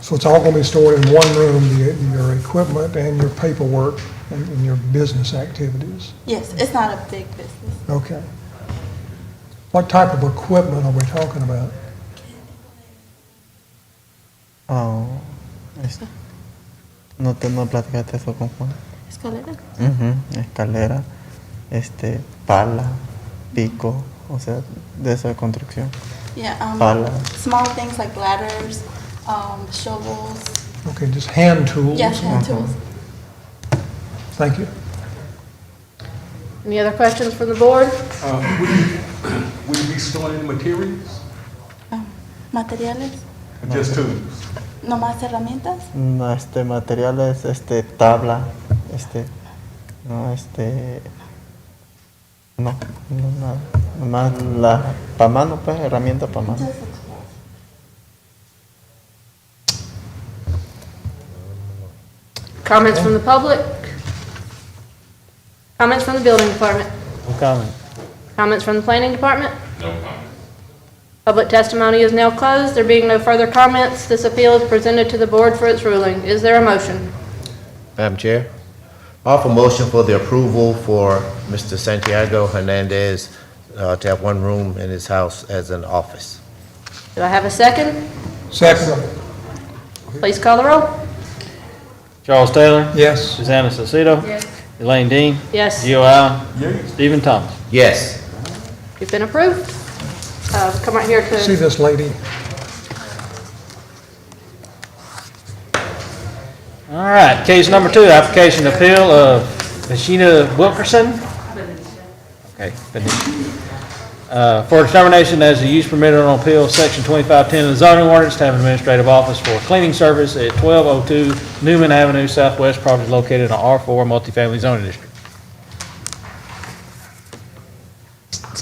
S4: So it's all going to be stored in one room, your equipment and your paperwork and your business activities?
S10: Yes, it's not a big business.
S4: Okay. What type of equipment are we talking about?
S11: Oh, no platicaste eso con Juan.
S10: Escalera.
S11: Escalera, pala, pico, o sea, de esa construcción.
S10: Yeah,
S11: Pala.
S10: small things like ladders, shovels.
S4: Okay, just hand tools?
S10: Yes, hand tools.
S4: Thank you.
S2: Any other questions from the board?
S12: Would you be storing any materials?
S10: Materiales,
S12: Or just tools?
S10: no más herramientas.
S11: No, materiales, tabla, no, nada. Nomás pa' mano, pues, herramienta pa' mano.
S2: Comments from the public? Comments from the building department?
S5: No comment.
S2: Comments from the planning department?
S9: No comment.
S2: Public testimony is now closed. There being no further comments, this appeal is presented to the board for its ruling. Is there a motion?
S7: Madam Chair, offer motion for the approval for Mr. Santiago Hernandez to have one room in his house as an office.
S2: Do I have a second?
S4: Second.
S2: Please call the roll.
S5: Charles Taylor?
S4: Yes.
S5: Susanna Salcido?
S3: Yes.
S5: Elaine Dean?
S2: Yes,
S5: Gio Allen? Stephen Thomas?
S7: Yes.
S2: you've been approved. Come right here
S4: See
S2: to,
S4: this lady?
S5: All right, case number 2, application appeal of Ashina Wilkerson. Okay, for determination as a use permitted on appeal, section 2510 of the zoning ordinance to have an administrative office for cleaning service at 1202 Newman Avenue Southwest, property located in an R4 multifamily zoning district.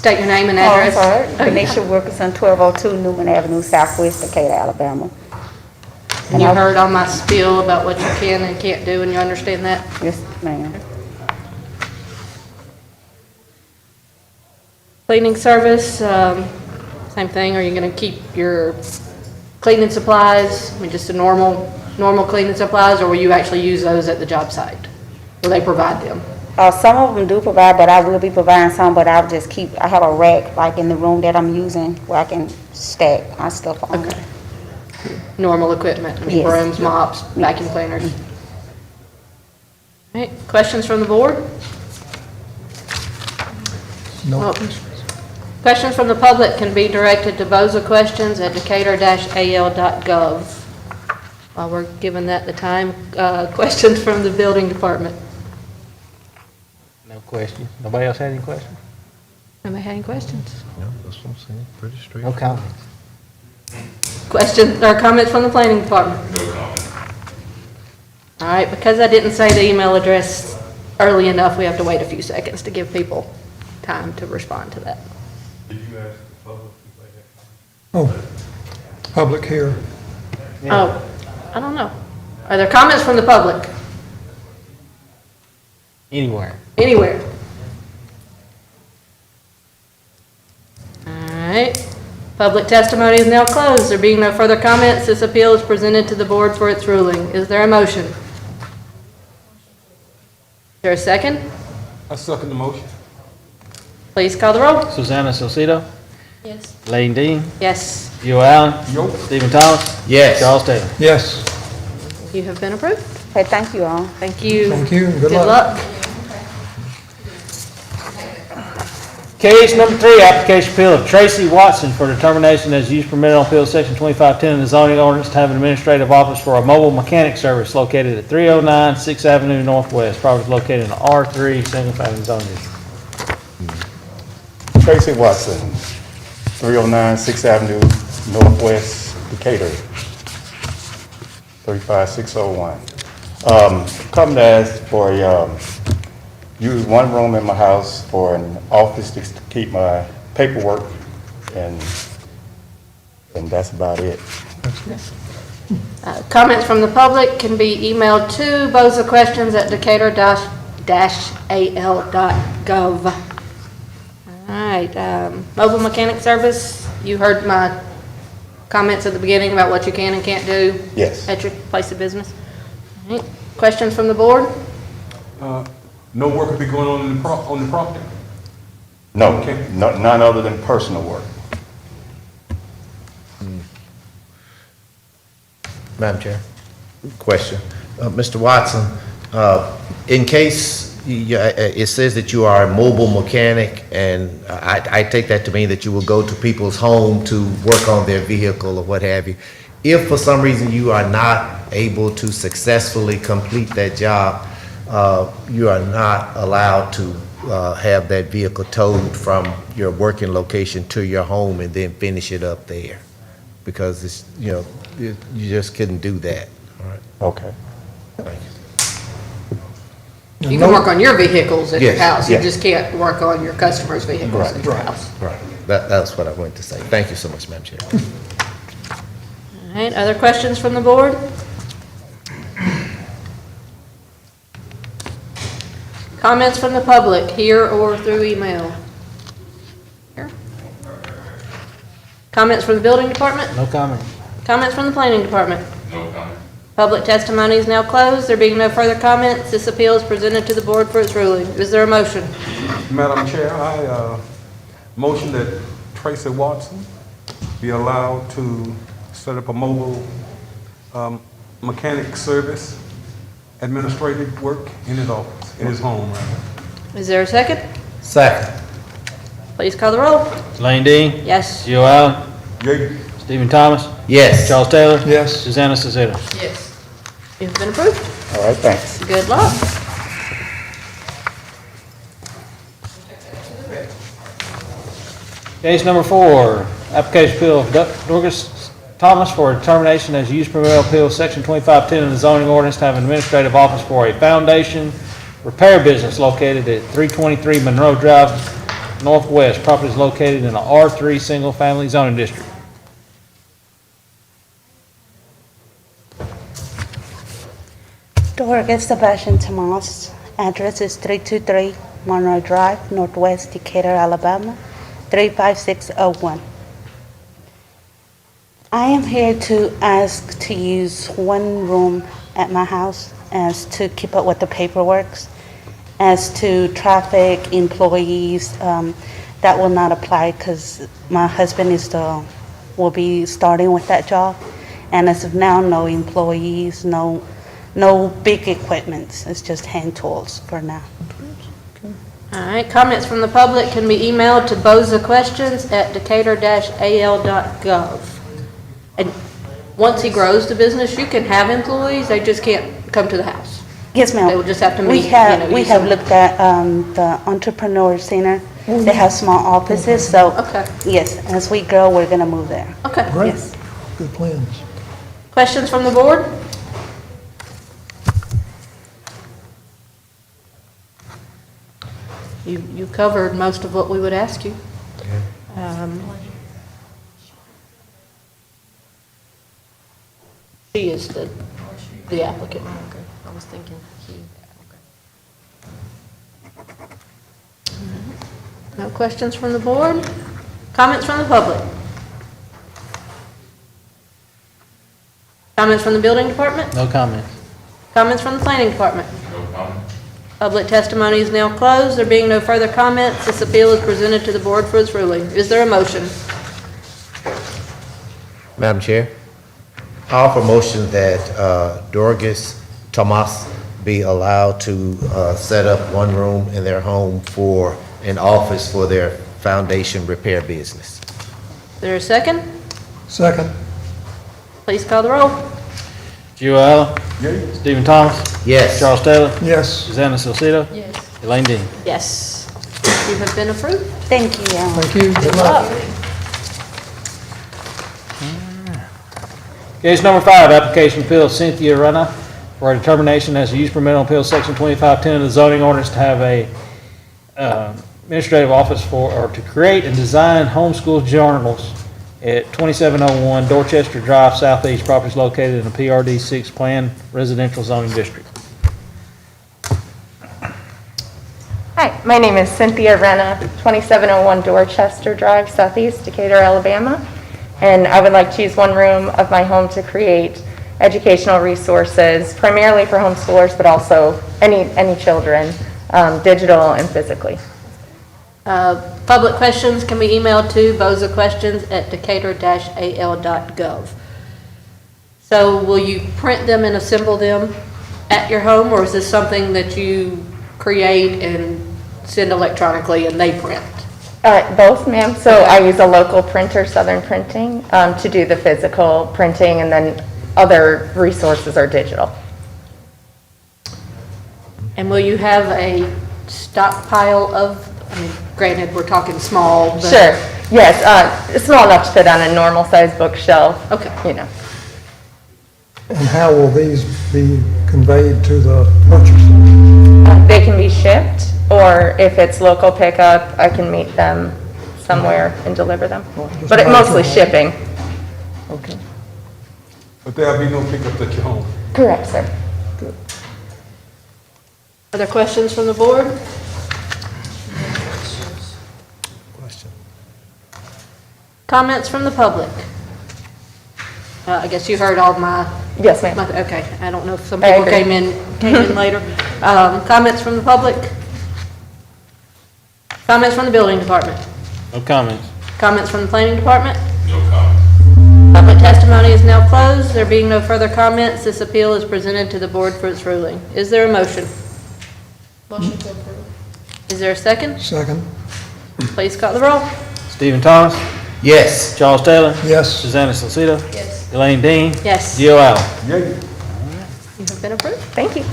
S2: state your name and
S13: Oh, I'm
S2: address.
S13: sorry.
S2: Oh, yeah.
S13: Kenesha Wilkerson, 1202 Newman Avenue, Southwest, Decatur, Alabama.
S2: And you heard all my spiel about what you can and can't do, and you understand that?
S13: Yes, ma'am.
S2: Cleaning service, same thing, are you gonna keep your cleaning supplies, I mean, just the normal cleaning supplies, or will you actually use those at the job site? Will they provide them?
S13: Some of them do provide, but I will be providing some, but I'll just I have a rack like in the room that I'm using where I can stack my stuff on.
S2: Okay. Normal equipment, I mean,
S13: Yes.
S2: brooms, mops, vacuum cleaners. All right, questions from the board?
S4: No.
S2: Well, questions from the public can be directed to BOZA questions at decatur-al.gov. While we're giving that the time, questions from the building department.
S5: No questions. Nobody else had any questions?
S2: Anybody have any questions?
S7: No, that's what I'm saying, pretty straight.
S5: No comments.
S2: Questions or comments from the planning department?
S9: No comment.
S2: All right, because I didn't say the email address early enough, we have to wait a few seconds to give people time to respond to that.
S9: Did you ask the public if they had comments?
S4: Oh, public here.
S2: Oh, I don't know. Are there comments from the public?
S5: Anywhere.
S2: Anywhere? All right. Public testimony is now closed. There being no further comments, this appeal is presented to the board for its ruling. Is there a motion? Is there a second?
S12: I second the motion.
S2: Please call the roll.
S5: Susanna Salcido?
S3: Yes.
S5: Elaine Dean?
S2: Yes,
S5: Gio Allen?
S12: Yo.
S5: Stephen Thomas?
S7: Yes.
S5: Charles Taylor?
S4: Yes.
S2: you have been approved.
S13: Okay, thank you all.
S2: Thank you.
S4: Thank you, and good
S2: Good
S4: luck.
S2: luck.
S5: Case number 3, application appeal of Tracy Watson for determination as use permitted on appeal section 2510 of the zoning ordinance to have an administrative office for a mobile mechanic service located at 309 6th Avenue Northwest, property located in the R3 single family zoning district.
S12: Tracy Watson, 309 6th Avenue Northwest, Decatur, 35601. Come to ask for a
S9: use one room in my house for an office to keep my paperwork, and that's about it.
S2: Comments from the public can be emailed to bozaquestions@decatur-al.gov. All right, mobile mechanic service, you heard my comments at the beginning about what you can and can't do
S9: Yes.
S2: at your place of business. All right, questions from the board?
S12: No work will be going on on the property?
S9: No,
S12: Okay.
S9: none other than personal work.
S7: Madam Chair, question. Mr. Watson, in case it says that you are a mobile mechanic, and I take that to mean that you will go to people's home to work on their vehicle or what have you. If for some reason you are not able to successfully complete that job, you are not allowed to have that vehicle towed from your working location to your home and then finish it up there. Because it's, you just couldn't do that. All right.
S9: Okay.
S7: Thank
S2: You can work on your vehicles at your
S7: Yes,
S2: house, you
S9: yes.
S2: just can't work on your customers' vehicles
S9: Right,
S2: at your
S7: right.
S2: house.
S7: you. Right. That's what I wanted to say. Thank you so much, Madam Chair.
S2: All right, other questions from the board? Comments from the public, here or through email? Here. Comments from the building department?
S5: No comment.
S2: Comments from the planning department?
S6: No comment.
S2: Public testimony is now closed. There being no further comments, this appeal is presented to the board for its ruling. Is there a motion?
S12: Madam Chair, I motion that Tracy Watson be allowed to set up a mobile mechanic service, administrative work in his office, in his home, rather.
S2: Is there a second?
S7: Second.
S2: Please call the roll.
S5: Lane Dean.
S2: Yes.
S5: Joe Allen.
S12: Yea.
S5: Stephen Thomas.
S7: Yes.
S5: Charles Taylor.
S4: Yes.
S5: Susanna Zazito.
S8: Yes.
S2: You've been approved.
S9: All right, thanks.
S2: Good luck.
S5: Case number 4, application appeal of Dorcas Thomas for determination as use permit appeal, section 2510 of the zoning ordinance to have an administrative office for a foundation repair business located at 323 Monroe Drive Northwest. Property is located in a R3 single-family zoning district.
S13: Dorcas Sebastian Tomas, address is 323 Monroe Drive, Northwest Decatur, Alabama, 35601. I am here to ask to use one room at my house as to keep up with the paperwork. As to traffic, employees, that will not apply because my husband will be starting with that job. And as of now, no employees, no big equipment. It's just hand tools for now.
S2: All right, comments from the public can be emailed to bozaquestions@decatur-al.gov. And once he grows the business, you can have employees, they just can't come to the house.
S13: Yes, ma'am.
S2: They will just have to
S13: We
S2: meet,
S13: have
S2: you
S13: looked
S2: somewhere.
S13: at the Entrepreneur Center. They have small offices, so
S2: Okay.
S13: yes, as we grow, we're gonna move there.
S2: Okay.
S4: Great,
S13: Yes.
S4: good plans.
S2: Questions from the board? You covered most of what we would ask you. She is the applicant.
S3: I was thinking he,
S2: No questions from the board? Comments from the public? Comments from the building department?
S5: No comments.
S2: Comments from the planning department?
S6: No comment.
S2: Public testimony is now closed. There being no further comments, this appeal is presented to the board for its ruling. Is there a motion?
S7: Madam Chair, I offer motion that Dorcas Tomas be allowed to set up one room in their home for an office for their foundation repair business.
S2: Is there a second?
S4: Second.
S2: Please call the roll.
S5: Joe Allen.
S12: Yea.
S5: Stephen Thomas.
S7: Yes.
S5: Charles Taylor.
S4: Yes.
S5: Susanna Zazito.
S3: yes.
S5: Elaine Dean.
S2: Yes. You have been approved.
S13: Thank you.
S4: Thank you. Good luck.
S5: Case number 5, application appeal of Cynthia Rana for a determination as a use permit on appeal section 2510 of the zoning ordinance to have a administrative office for, or to create and design homeschool journals at 2701 Dorchester Drive Southeast. Property is located in the PRD 6 Plan Residential Zoning District.
S14: Hi, my name is Cynthia Renna, 2701 Dorchester Drive Southeast, Decatur, Alabama. And I would like to use one room of my home to create educational resources, primarily for homeschoolers, but also any children, digital and physically.
S2: Public questions can be emailed to bozaquestions@decatur-al.gov. So will you print them and assemble them at your home, or is this something that you create and send electronically and they print?
S14: Both, ma'am. So I use a local printer, Southern Printing, to do the physical printing, and then other resources are digital.
S2: And will you have a stockpile of, I mean, granted, we're talking small, but...
S14: Sure. Yes, it's small enough to fit on a normal size bookshelf.
S2: Okay.
S14: You know.
S4: And how will these be conveyed to the purchaser?
S14: They can be shipped, or if it's local pickup, I can meet them somewhere and deliver them. But it mostly shipping.
S4: Okay.
S12: But there'll be no pickups at your home.
S14: Correct, sir.
S2: Other questions from the board?
S7: Question.
S2: Comments from the public? I guess you heard all my...
S14: Yes, ma'am.
S2: Okay, I don't know if some
S14: I
S2: people
S14: agree.
S2: came in later. Comments from the public? Comments from the building department?
S5: No comments.
S2: Comments from the planning department?
S6: No comment.
S2: Public testimony is now closed. There being no further comments, this appeal is presented to the board for its ruling. Is there a motion?
S3: Motion to approve.
S2: Is there a second?
S4: Second?
S2: Please call the roll.
S5: Stephen Thomas,
S7: Yes.
S5: Charles Taylor,
S4: Yes.
S5: Susanna Salcedo,
S3: Yes.
S5: Elaine Dean,
S2: Yes.
S5: Gio Allen.
S12: Yeah.
S2: You have been approved.
S14: Thank you.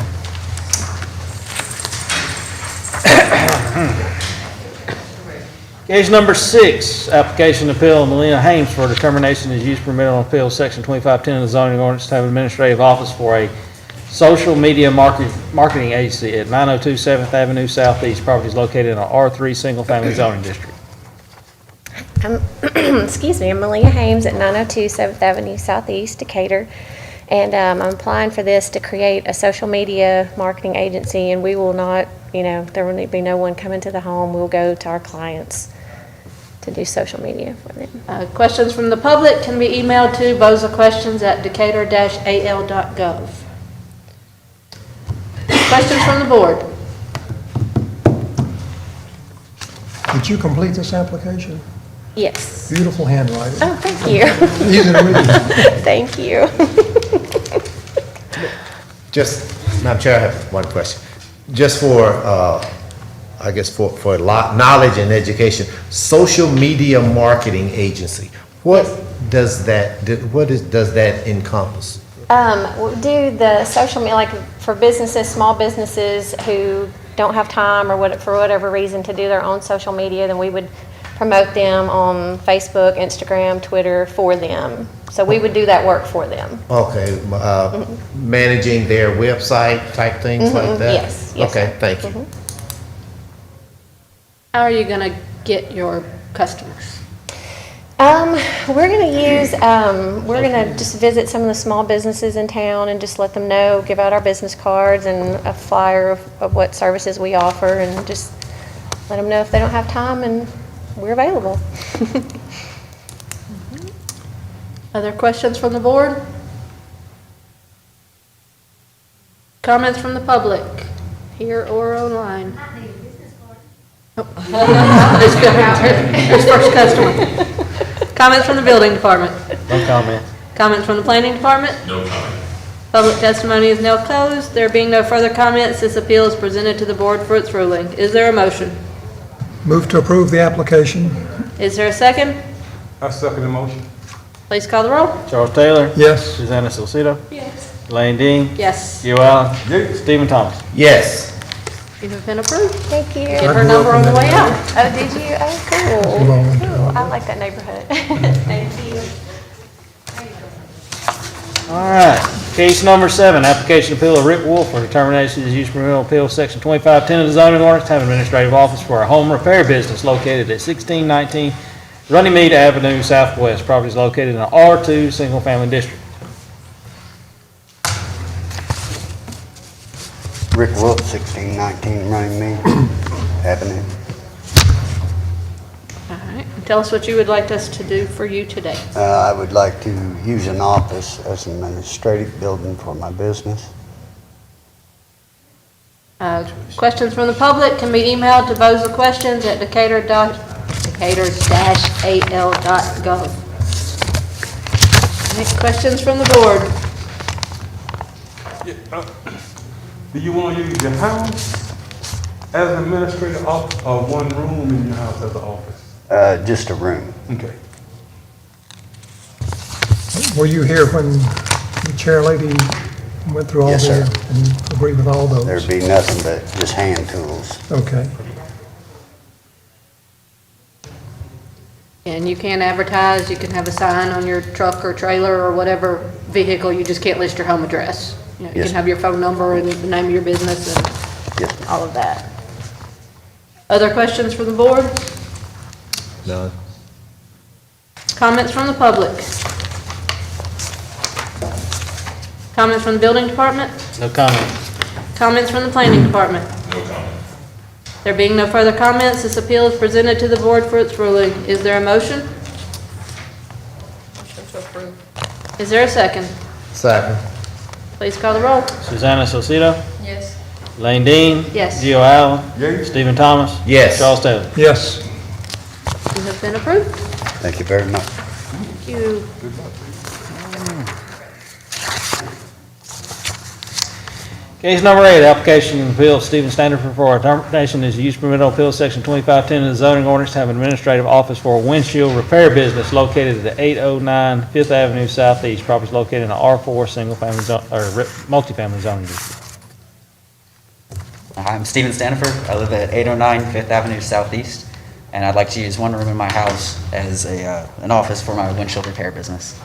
S5: Case number 6, application to appeal of Melina Hames for determination as use permitted on appeal section 2510 of the zoning ordinance to have an administrative office for a social media marketing agency at 902 7th Avenue Southeast. Property is located in an R3 single-family zoning district.
S15: Excuse me, I'm Malia Hames at 902 7th Avenue Southeast, Decatur. And I'm applying for this to create a social media marketing agency, and we will not, there will be no one coming to the home. We'll go to our clients to do social media for them.
S2: Questions from the public can be emailed to bozaquestions@decatur-al.gov. Questions from the board?
S4: Did you complete this application?
S15: Yes.
S4: Beautiful handwriting.
S15: Oh, thank you.
S4: Easy to read.
S15: Thank you.
S7: Just, Madam Chair, I have one question. Just for, I guess for knowledge and education, social media marketing agency, what does that encompass?
S15: We'll do the social media, like for businesses, small businesses who don't have time or for whatever reason to do their own social media, then we would promote them on Facebook, Instagram, Twitter for them. So we would do that work for them.
S7: Okay, managing their website type things like that?
S15: Yes, yes,
S7: Okay,
S15: sir.
S7: thank you.
S2: How are you going to get your customers?
S15: We're gonna just visit some of the small businesses in town and just let them know, give out our business cards and a flyer of what services we offer, and just let them know if they don't have time and we're available.
S2: Other questions from the board? Comments from the public, here or online? Oh. There's first customer. Comments from the building department?
S5: No comment.
S2: Comments from the planning department?
S6: No comment.
S2: Public testimony is now closed. There being no further comments, this appeal is presented to the board for its ruling. Is there a motion?
S4: Move to approve the application.
S2: Is there a second?
S12: I second the motion.
S2: Please call the roll.
S5: Charles Taylor,
S4: Yes.
S5: Susanna Salcedo,
S3: Yes.
S5: Elaine Dean,
S2: Yes.
S5: Gio Allen,
S12: Yeah.
S5: Stephen Thomas.
S7: Yes.
S2: You have been approved.
S15: Thank you.
S2: Get her number on the way out.
S15: Oh, did you? Oh, cool.
S4: Long
S15: Cool. I like that neighborhood. Thank you.
S5: All right. Case number 7, application appeal of Rick Wolf for determination of use permit appeal, section 2510 of the zoning ordinance, to have administrative office for a home repair business located at 1619 Runnymede Avenue Southwest. Property is located in an R2 single-family district.
S16: Rick Wolf, 1619 Runnymede Avenue.
S2: All right, tell us what you would like us to do for you today.
S16: I would like to use an office as an administrative building for my business.
S2: Questions from the public can be emailed to BOZAquestions at decatur-al.gov. Any questions from the board?
S12: Do you want to use your house as an administrative office or one room in your house as an office?
S16: Just a room.
S12: Okay.
S4: Were you here when the chair lady went through all
S16: Yes, sir.
S4: and agreed with all those?
S16: There'd be nothing but just hand tools.
S4: Okay.
S2: And you can advertise, you can have a sign on your truck or trailer or whatever vehicle, you just can't list your home address. You know, you
S16: Yes.
S2: can have your phone number and the name of your business and
S16: Yes.
S2: all of that. Other questions from the board?
S7: None.
S2: Comments from the public? Comments from the building department?
S5: No comment.
S2: Comments from the planning department?
S6: No comment.
S2: There being no further comments, this appeal is presented to the board for its ruling. Is there a motion?
S3: Motion to approve.
S2: Is there a second?
S7: Second.
S2: Please call the roll.
S5: Susanna Salcido,
S3: Yes.
S5: Lane Dean.
S2: Yes.
S5: Gio Allen.
S12: Yes.
S5: Stephen Thomas.
S7: Yes.
S5: Charles Taylor.
S4: Yes.
S2: You have been approved.
S16: Thank you very much.
S2: Thank you.
S5: Case number 8, application and appeal of Stephen Standard for determination is use permit on appeal, section 2510 of the zoning ordinance, to have an administrative office for a windshield repair business located at 809 Fifth Avenue Southeast. Property is located in an R4 single-family zone, or multifamily zoning district.
S17: I'm Stephen Stanford. I live at 809 Fifth Avenue Southeast, and I'd like to use one room in my house as an office for my windshield repair business.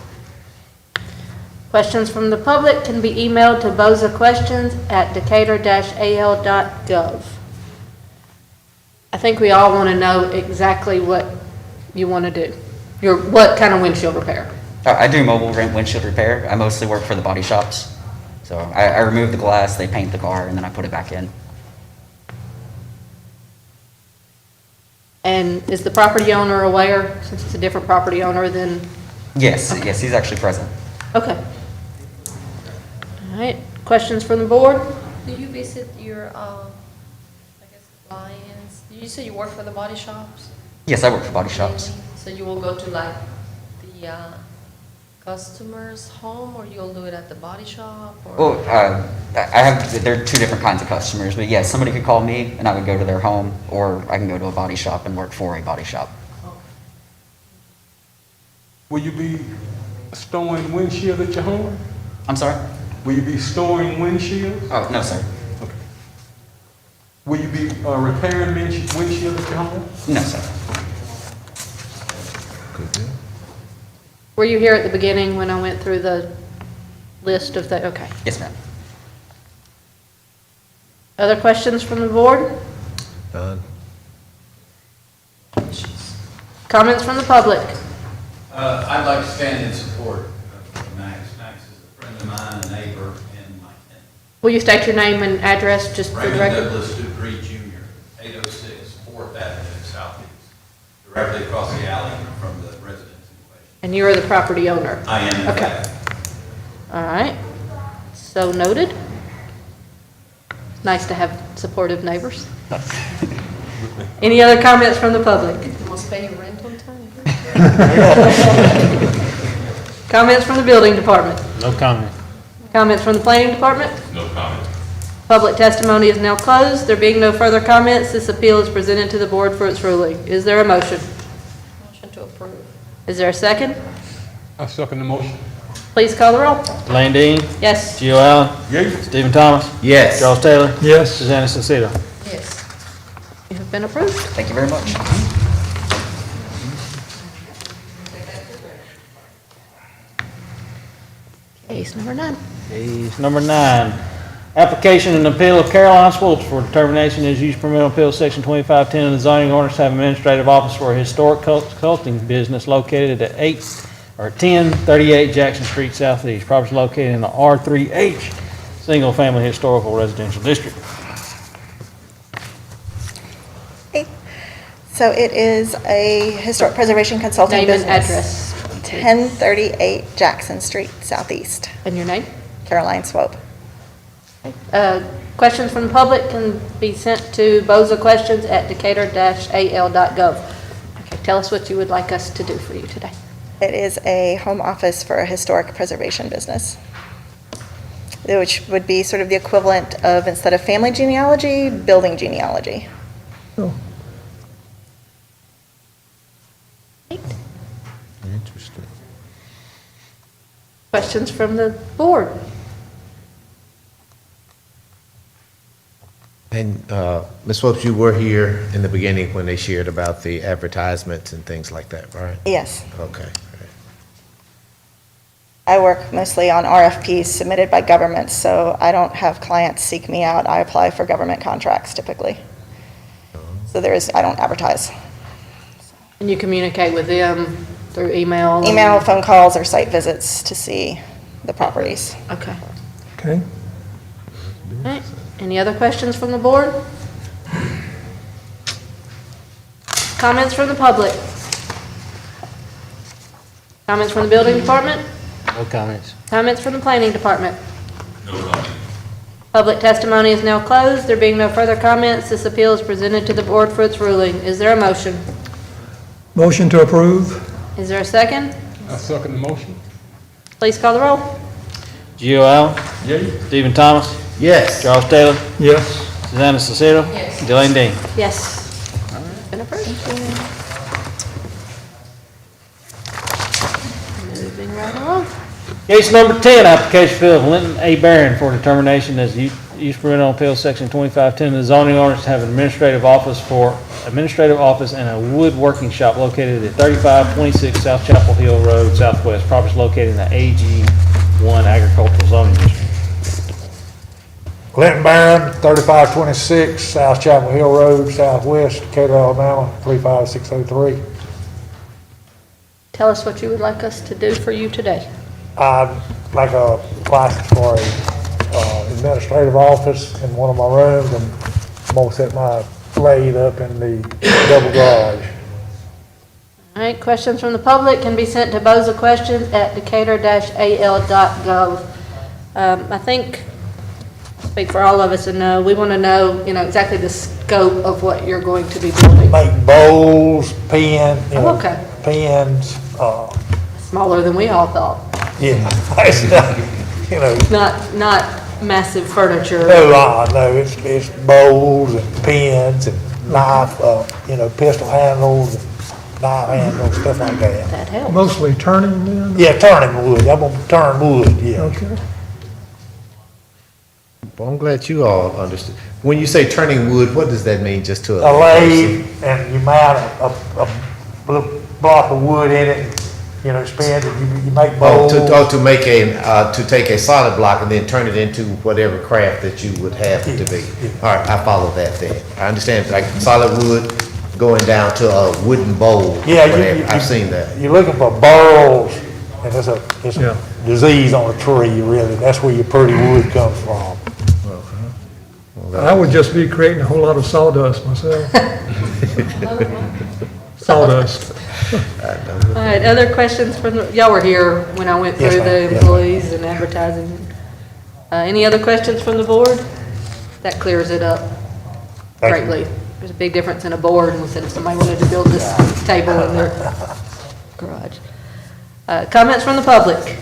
S2: Questions from the public can be emailed to bozaquestions@decatur-al.gov. I think we all want to know exactly what you want to do. What kind of windshield repair?
S17: I do mobile windshield repair. I mostly work for the body shops. So I remove the glass, they paint the car, and then I put it back in.
S2: And is the property owner aware, since it's a different property owner than?
S17: Yes, yes, he's actually present.
S2: Okay. All right, questions from the board?
S3: Do you visit your, clients? You say you work for the body shops?
S17: Yes, I work for body shops.
S3: So you will go to like the customer's home, or you'll do it at the body shop? Or?
S17: Well, there are two different kinds of customers, but yes, somebody could call me and I would go to their home, or I can go to a body shop and work for a body shop.
S12: Will you be storing windshield at your home?
S17: I'm sorry?
S12: Will you be storing windshields?
S17: Oh, no, sir.
S12: Okay. Will you be repairing windshield at your home?
S17: No, sir.
S2: Were you here at the beginning when I went through the list of the, okay.
S17: Yes, ma'am.
S2: Other questions from the board?
S7: None.
S2: Comments from the public?
S18: I'd like to stand in support of Max. Max is a friend of mine, a neighbor, and my
S2: Will you state your name and address just for the
S18: Raymond
S2: record?
S18: Douglas Dupree Jr., 806 4th Avenue Southeast, directly across the alley from the residence in question.
S2: And you are the property owner?
S18: I am, in
S2: Okay.
S18: fact.
S2: All right. So noted. Nice to have supportive neighbors. Any other comments from the public?
S3: You must pay your rent on time.
S2: Comments from the building department?
S5: No comment.
S2: Comments from the planning department?
S6: No comment.
S2: Public testimony is now closed. There being no further comments, this appeal is presented to the board for its ruling. Is there a motion?
S3: Motion to approve.
S2: Is there a second?
S12: I second the motion.
S2: Please call the roll.
S5: Lane Dean.
S2: Yes.
S5: Gio Allen.
S12: Yes.
S5: Stephen Thomas.
S7: Yes.
S5: Charles Taylor.
S4: Yes.
S5: Susanna Salcido.
S3: Yes.
S2: You have been approved.
S17: Thank you very much.
S2: Case number 9.
S5: Case number 9, application and appeal of Caroline Swoops for determination as use permit on appeal section 2510 of the zoning ordinance to have administrative office for a historic consulting business located at 1038 Jackson Street Southeast. Property located in the R3H Single Family Historical Residential District.
S3: So it is a historic preservation consulting
S2: Name and
S3: business.
S2: address.
S3: 1038 Jackson Street Southeast.
S2: And your name?
S3: Caroline Swope.
S2: Questions from the public can be sent to BOZA questions at decatur-al.gov. Okay, tell us what you would like us to do for you today.
S3: It is a home office for a historic preservation business, which would be sort of the equivalent of, instead of family genealogy, building genealogy.
S4: Oh.
S7: Interesting.
S2: Questions from the board?
S7: And Ms. Phillips, you were here in the beginning when they shared about the advertisements and things like that, right?
S3: Yes.
S7: Okay.
S3: I work mostly on RFPs submitted by governments, so I don't have clients seek me out. I apply for government contracts typically. So I don't advertise.
S2: And you communicate with them through email?
S3: Email, phone calls, or site visits to see the properties.
S2: Okay.
S4: Okay.
S2: All right. Any other questions from the board? Comments from the public? Comments from the building department?
S5: No comments.
S2: Comments from the planning department?
S6: No comment.
S2: Public testimony is now closed. There being no further comments, this appeal is presented to the board for its ruling. Is there a motion?
S4: Motion to approve.
S2: Is there a second?
S12: I second the motion.
S2: Please call the roll.
S5: Gio Allen.
S12: Yay.
S5: Stephen Thomas.
S7: Yes.
S5: Charles Taylor.
S4: Yes.
S5: Susanna Cicero.
S8: Yes.
S5: Delane Dean.
S2: Yes. Been approved. Moving right along.
S5: Case number 10, application field of Linton A. Barron for determination as use permit on appeal section 2510 of the zoning ordinance to have an administrative office and a woodworking shop located at 3526 South Chapel Hill Road, Southwest. Property is located in the AG1 agricultural zoning district.
S19: Clinton Barron, 3526 South Chapel Hill Road, Southwest, Decatur, Alabama, 35603.
S2: Tell us what you would like us to do for you today.
S19: I'd like a license for a administrative office in one of my rooms, and I'm gonna set my lathe up in the double garage.
S2: All right, questions from the public can be sent to BOZA questions at decatur-al.gov. I think, speak for all of us and know, we want to know, exactly the scope of what you're going to be building.
S19: Make bowls,
S2: Okay.
S19: pens,
S2: Smaller than we all thought.
S19: yeah, it's not,
S2: Not massive furniture.
S19: no, it's bowls and pens and knife, pistol handles and knife handles, stuff like that.
S2: That helps.
S4: Mostly turning then?
S19: Yeah, turning wood, I'm gonna turn wood, yeah.
S4: Okay.
S7: Well, I'm glad you all understood. When you say turning wood, what does that mean just to
S19: A lathe, and you mount a little block of wood in it, and spin it, you make bowls.
S7: To make to take a solid block and then turn it into whatever craft that you would have it to be. All right, I follow that then. I understand, like solid wood going down to a wooden bowl.
S19: Yeah,
S7: whatever. I've seen that.
S19: You're looking for burls, and it's a
S4: Yeah.
S19: disease on a tree, really. That's where your pretty wood comes from.
S4: I would just be creating a whole lot of sawdust myself. Sawdust.
S2: All right, other questions from y'all were here when I went
S19: Yes,
S2: through
S19: ma'am.
S2: the
S19: Yes,
S2: employees and advertising. Any other questions from the board? That clears it up
S19: Thank you.
S2: greatly. There's a big difference in a board and if somebody wanted to build this table in their garage. Comments from the public?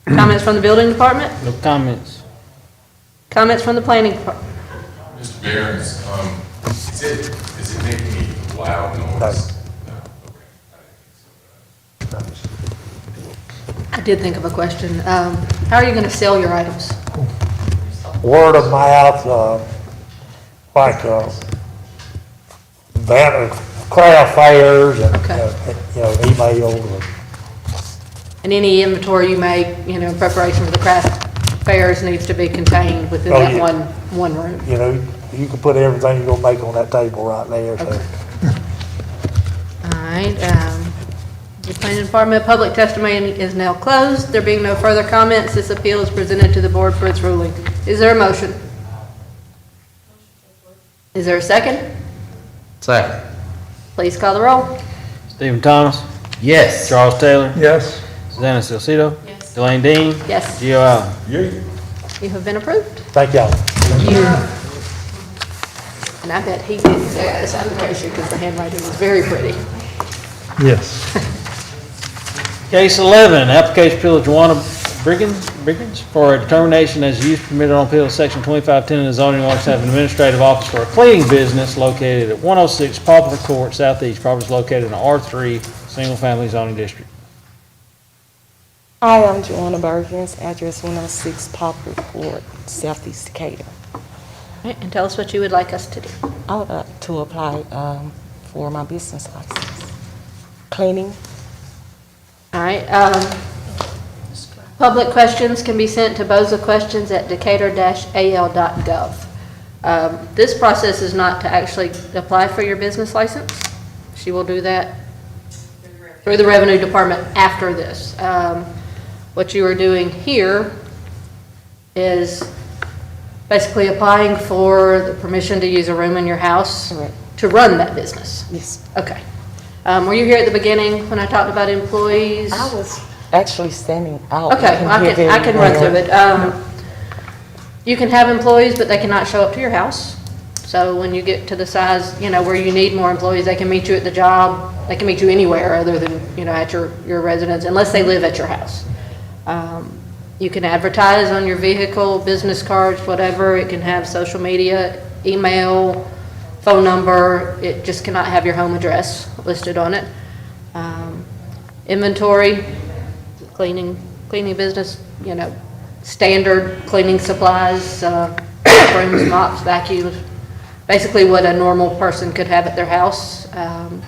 S2: Comments from the building department?
S5: No comments.
S2: Comments from the planning department?
S20: Mr. Barron's, is it making any loud noise?
S2: I did think of a question. How are you going to sell your items?
S19: Word of mouth, like craft fairs and,
S2: Okay.
S19: email.
S2: And any inventory you make, you know, in preparation for the craft fairs needs to be contained within
S19: Oh,
S2: that
S19: yeah.
S2: one room.
S19: You know, you can put everything you're gonna make on that table right there, so.
S2: All right, the planning department, public testimony is now closed. There being no further comments, this appeal is presented to the board for its ruling. Is there a motion? Is there a second?
S7: Second.
S2: Please call the roll.
S5: Stephen Thomas.
S7: Yes.
S5: Charles Taylor.
S4: Yes.
S5: Susanna Salcido. Yes. Delane Dean.
S2: Yes.
S5: Gio Allen.
S2: You have been approved.
S19: Thank y'all.
S2: And I bet he didn't fill out this application because the handwriting was very pretty.
S4: Yes.
S5: Case 11, application appeal of Joanna Briggins for a determination as use permitted on appeal section 2510 of the zoning ordinance to have an administrative office for a cleaning business located at 106 Poplar Court Southeast. Property is located in the R3 Single Family Zoning District.
S21: Hi, I'm Joanna Bergens, address 106 Poplar Court, Southeast Decatur.
S2: All right, and tell us what you would like us to do.
S21: I would like to apply for my business license. Cleaning.
S2: All right, public questions can be sent to bozaquestions@decatur-al.gov. This process is not to actually apply for your business license. She will do that through the revenue department after this. What you are doing here is basically applying for the permission to use a room in your house to run that business.
S21: Yes.
S2: Okay. Were you here at the beginning when I talked about employees?
S21: I was actually standing out.
S2: Okay, I can run through it. You can have employees, but they cannot show up to your house. So when you get to the size, you know, where you need more employees, they can meet you at the job. They can meet you anywhere other than, you know, at your residence, unless they live at your house. You can advertise on your vehicle, business cards, whatever. It can have social media, email, phone number. It just cannot have your home address listed on it. Inventory, cleaning business, you know, standard cleaning supplies, brooms, mops, vacuums, basically what a normal person could have at their house. Am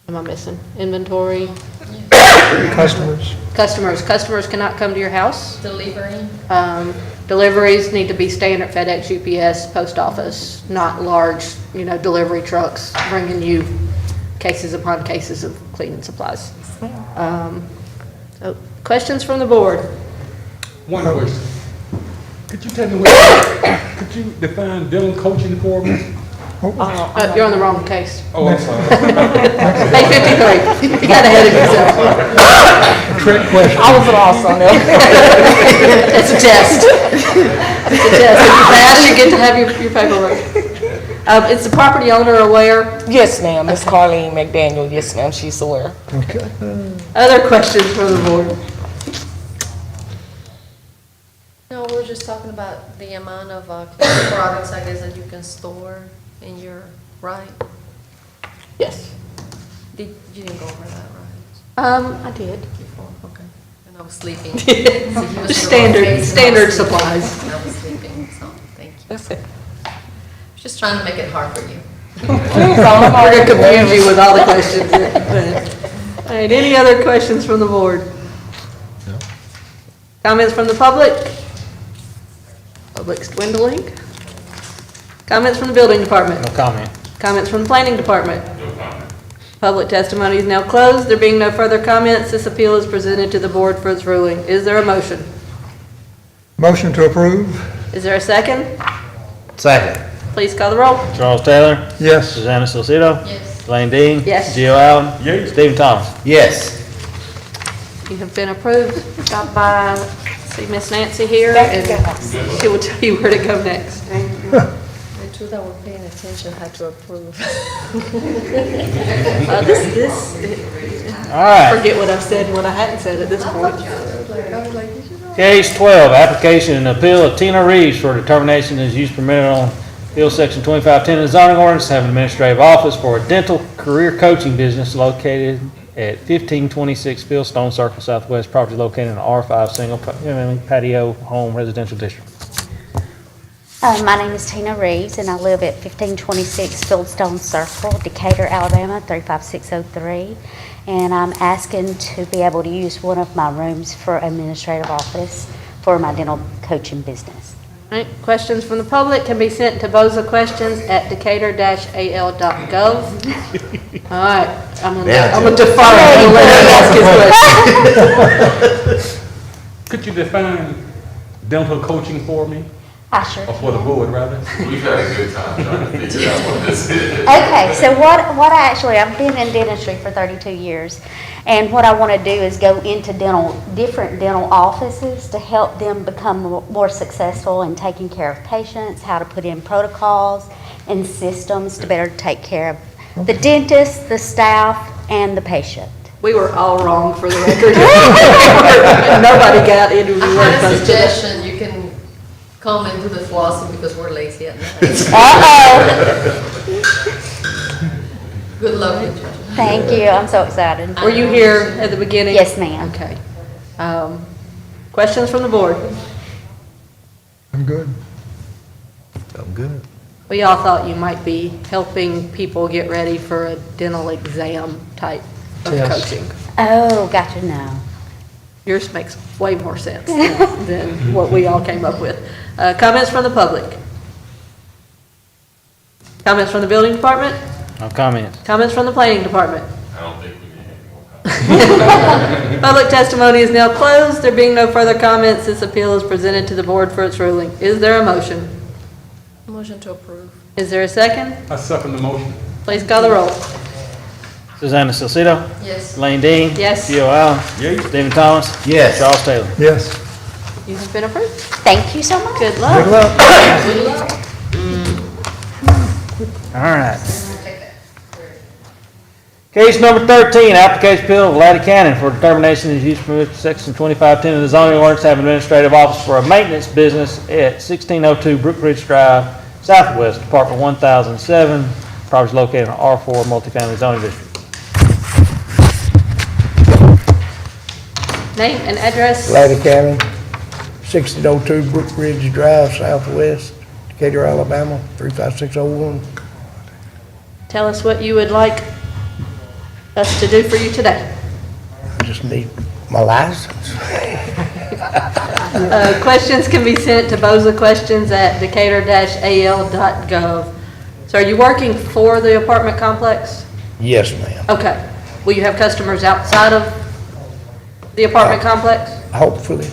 S2: I missing? Inventory? Customers cannot come to your house.
S3: Delivery.
S2: Deliveries need to be standard FedEx, UPS, post office, not large, you know, delivery trucks bringing you cases upon cases of cleaning supplies. So questions from the board?
S12: One question. Could you tell me could you define dental coaching for me?
S2: You're on the wrong case.
S12: Oh, I'm sorry.
S2: Page 53. You got ahead of yourself.
S4: Trick question.
S21: I was lost on that.
S2: It's a test. It's a test. If you pass, you get to have your paperwork. Is the property owner aware?
S21: Yes, ma'am. Miss Carlene McDaniel. Yes, ma'am. She's aware.
S4: Okay.
S2: Other questions from the board?
S3: No, we're just talking about the amount of cleaning products, I guess, that you can store in your, right?
S2: Yes.
S3: You didn't go over that, right?
S2: I did.
S3: Before, okay. And I was sleeping. So you was in the wrong
S2: Standard
S3: place, and I
S2: standard
S3: was sleeping.
S2: supplies.
S3: I was sleeping, so thank you.
S21: That's it.
S3: Just trying to make it hard for you.
S2: We're gonna confuse you with all the questions. All right, any other questions from the board? No. Comments from the public? Public's dwindling. Comments from the building department?
S5: No comment.
S2: Comments from the planning department?
S6: No comment.
S2: Public testimony is now closed. There being no further comments, this appeal is presented to the board for its ruling. Is there a motion?
S4: Motion to approve?
S2: Is there a second?
S7: Second.
S2: Please call the roll.
S5: Charles Taylor.
S4: Yes.
S5: Susanna Salcido.
S3: Yes.
S5: Delane Dean.
S2: Yes.
S5: Gio Allen. Stephen Thomas.
S7: Yes.
S2: You have been approved. Stop by, see Miss Nancy here, and she will tell you where to go next.
S3: The two that were paying attention had to approve.
S5: All right.
S2: Forget what I've said and what I hadn't said at this point.
S5: Case 12, application and appeal of Tina Reeves for determination as use permitted on Appeal Section 2510 of the zoning ordinance to have an administrative office for a dental career coaching business located at 1526 Fieldstone Circle Southwest, property located in the R5 single family patio home residential district.
S13: My name is Tina Reeves, and I live at 1526 Fieldstone Circle, Decatur, Alabama, 35603. And I'm asking to be able to use one of my rooms for administrative office for my dental coaching business.
S2: All right, questions from the public can be sent to boza-questions@decatur-al.gov. All right, I'm gonna defer and let him ask his question.
S12: Could you define dental coaching for me?
S13: I sure
S12: Or for the board, rather?
S20: We've had a good time trying to figure out what this is.
S13: Okay, so I've been in dentistry for 32 years, and what I want to do is go into different dental offices to help them become more successful in taking care of patients, how to put in protocols and systems to better take care of the dentist, the staff, and the patient.
S2: We were all wrong for the record. Nobody got into the
S3: I
S2: word.
S3: had a suggestion, you can come and do the flossing because we're lazy at night. Good luck with you.
S13: Thank you, I'm so excited.
S2: Were you here at the beginning?
S13: Yes, ma'am.
S2: Okay. Questions from the board?
S4: I'm good.
S7: I'm good.
S2: We all thought you might be helping people get ready for a dental exam type of coaching.
S13: Oh, gotcha, no.
S2: Yours makes way more sense than what we all came up with. Comments from the public? Comments from the building department?
S5: No comments.
S2: Comments from the planning department?
S20: I don't think we need any more comments.
S2: Public testimony is now closed. There being no further comments, this appeal is presented to the board for its ruling. Is there a motion?
S3: Motion to approve.
S2: Is there a second?
S12: I second the motion.
S2: Please call the roll.
S5: Susanna Salcido.
S3: Yes.
S5: Lane Dean.
S2: Yes.
S5: Gio Allen. Stephen Thomas.
S7: Yes.
S5: Charles Taylor.
S4: Yes.
S2: You have been approved.
S13: Thank you so much.
S2: Good luck.
S4: Good luck.
S3: Good luck.
S5: All right. Case number 13, application appeal of Laddie Cannon for determination of use permit section 2510 of the zoning ordinance to have administrative office for a maintenance business at 1602 Brook Ridge Drive, Southwest, Department 1007. Property is located in R4 multifamily zoning district.
S2: Name and address?
S1: Laddie Cannon, 1602 Brook Ridge Drive, Southwest, Decatur, Alabama, 35601.
S2: Tell us what you would like us to do for you today.
S1: I just need my license.
S2: Questions can be sent to boza-questions@decatur-al.gov. So are you working for the apartment complex?
S1: Yes, ma'am.
S2: Okay. Will you have customers outside of the apartment complex?
S1: Hopefully.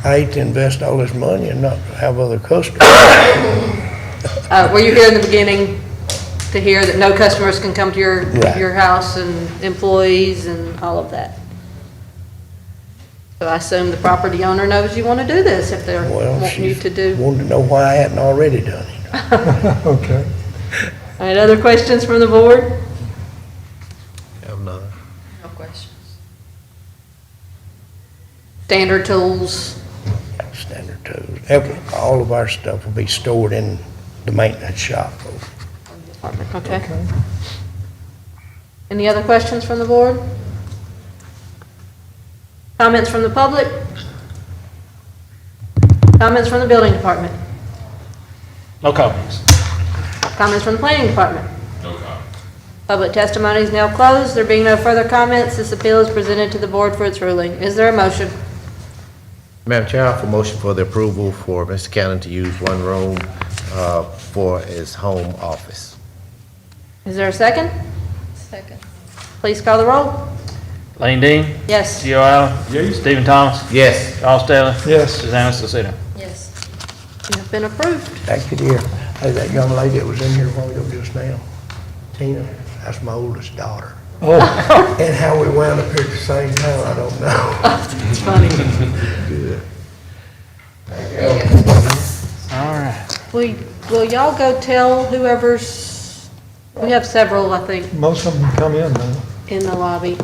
S1: I hate to invest all this money and not have other customers.
S2: Were you here in the beginning to hear that no customers can come to your house and employees and all of that? So I assume the property owner knows you want to do this if they're wanting you to do.
S1: Wanted to know why I hadn't already done it.
S4: Okay.
S2: All right, other questions from the board?
S7: Have none.
S3: No questions.
S2: Standard tools?
S1: Standard tools. All of our stuff will be stored in the maintenance shop.
S2: Okay. Any other questions from the board? Comments from the public? Comments from the building department?
S5: No comments.
S2: Comments from the planning department?
S20: No comment.
S2: Public testimony is now closed. There being no further comments, this appeal is presented to the board for its ruling. Is there a motion?
S7: Madam Chair, I offer motion for the approval for Mr. Cannon to use one room for his home office.
S2: Is there a second?
S3: Second.
S2: Please call the roll.
S5: Lane Dean.
S2: Yes.
S5: Gio Allen. Stephen Thomas.
S7: Yes.
S5: Charles Taylor.
S4: Yes.
S5: Susanna Salcido.
S3: Yes.
S2: You have been approved.
S1: Thank you, dear. Hey, that young lady that was in here a while ago just now, Tina, that's my oldest daughter.
S4: Oh.
S1: And how we wound up here at the same time, I don't know.
S2: It's funny.
S1: Good.
S5: All right.
S2: Will y'all go tell whoever's, we have several, I think,
S4: Most of them come in now.
S2: in the lobby.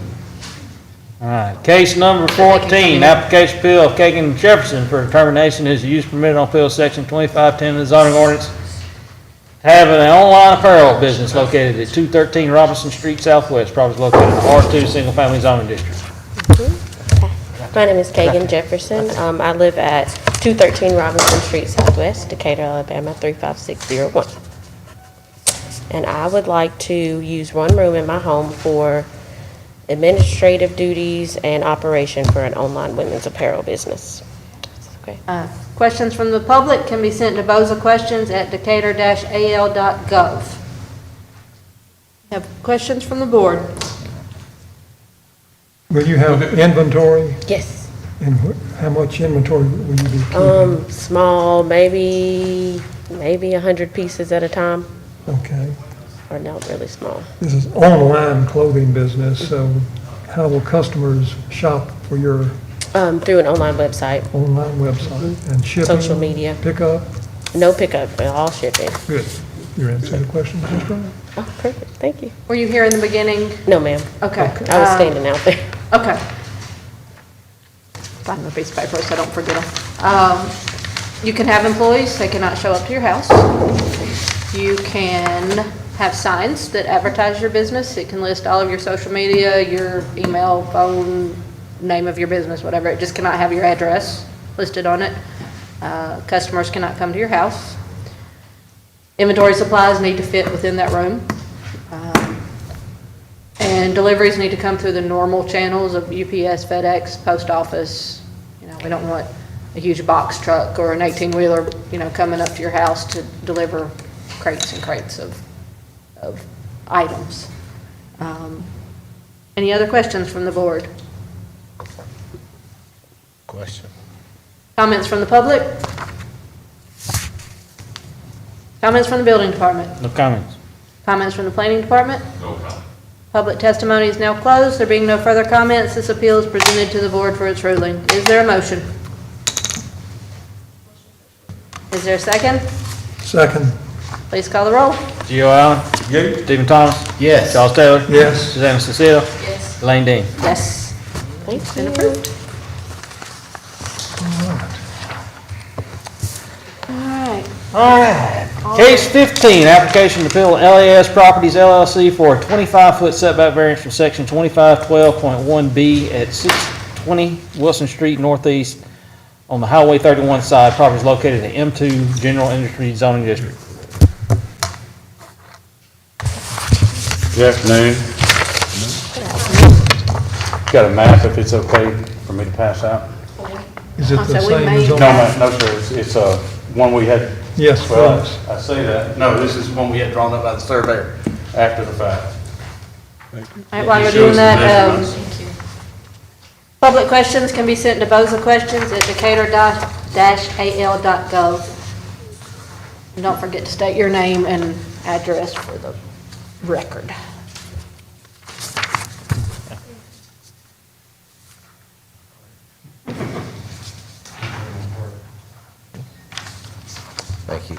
S5: All right, case number 14, application appeal of Kagan Jefferson for determination is use permitted on field section 2510 of the zoning ordinance to have an online apparel business located at 213 Robinson Street Southwest. Property is located in the R2 Single Family Zoning District.
S15: My name is Kagan Jefferson. I live at 213 Robinson Street Southwest, Decatur, Alabama 35601. And I would like to use one room in my home for administrative duties and operation for an online women's apparel business. Okay.
S2: Questions from the public can be sent to bozaquestions@decatur-al.gov. Have questions from the board?
S4: Will you have inventory?
S15: Yes.
S4: And how much inventory will you be keeping?
S15: Small, maybe 100 pieces at a time,
S4: Okay.
S15: or no, really small.
S4: This is online clothing business, so how will customers shop for your
S15: Through an online website.
S4: online website and shipping?
S15: Social media.
S4: Pickup?
S15: No pickup, but all shipping.
S4: Good. You answered the question, Ms. Brown.
S15: Oh, perfect, thank you.
S2: Were you here in the beginning?
S15: No, ma'am.
S2: Okay.
S15: I was standing out there.
S2: Okay. Find my piece of paper so I don't forget them. You can have employees, they cannot show up to your house. You can have signs that advertise your business. It can list all of your social media, your email, phone, name of your business, whatever. It just cannot have your address listed on it. Customers cannot come to your house. Inventory supplies need to fit within that room. And deliveries need to come through the normal channels of UPS, FedEx, post office. You know, we don't want a huge box truck or an 18-wheeler, you know, coming up to your house to deliver crates and crates of items. Any other questions from the board?
S1: Question.
S2: Comments from the public? Comments from the building department?
S5: No comments.
S2: Comments from the planning department?
S6: No comment.
S2: Public testimony is now closed. There being no further comments, this appeal is presented to the board for its ruling. Is there a motion? Is there a second?
S4: Second.
S2: Please call the roll.
S5: Gio Allen. Yes. Stephen Thomas.
S7: Yes.
S5: Charles Taylor.
S4: Yes.
S5: Susanna Cecile.
S3: Yes.
S5: Elaine Dean.
S2: Yes. It's been approved.
S5: All right. Case 15, application to appeal LAS Properties LLC for a 25-foot setback variance from section 2512.1B at 620 Wilson Street Northeast on the Highway 31 side. Property is located in M2 General Industry Zoning District.
S9: Good afternoon. Got a map, if it's okay for me to pass out?
S4: Is it the
S2: So we
S4: same
S2: made-
S4: as
S9: No,
S4: on?
S9: no, sir, it's one we had.
S4: Yes,
S9: Well,
S4: please.
S9: I say that, no, this is one we had drawn up by the surveyor after the fact.
S2: All right, while
S9: It
S2: you're
S9: shows
S2: doing
S9: the
S2: that,
S9: measurements.
S2: public questions can be sent to bozaquestions@decatur-al.gov. And don't forget to state your name and address for the record.
S7: Thank you.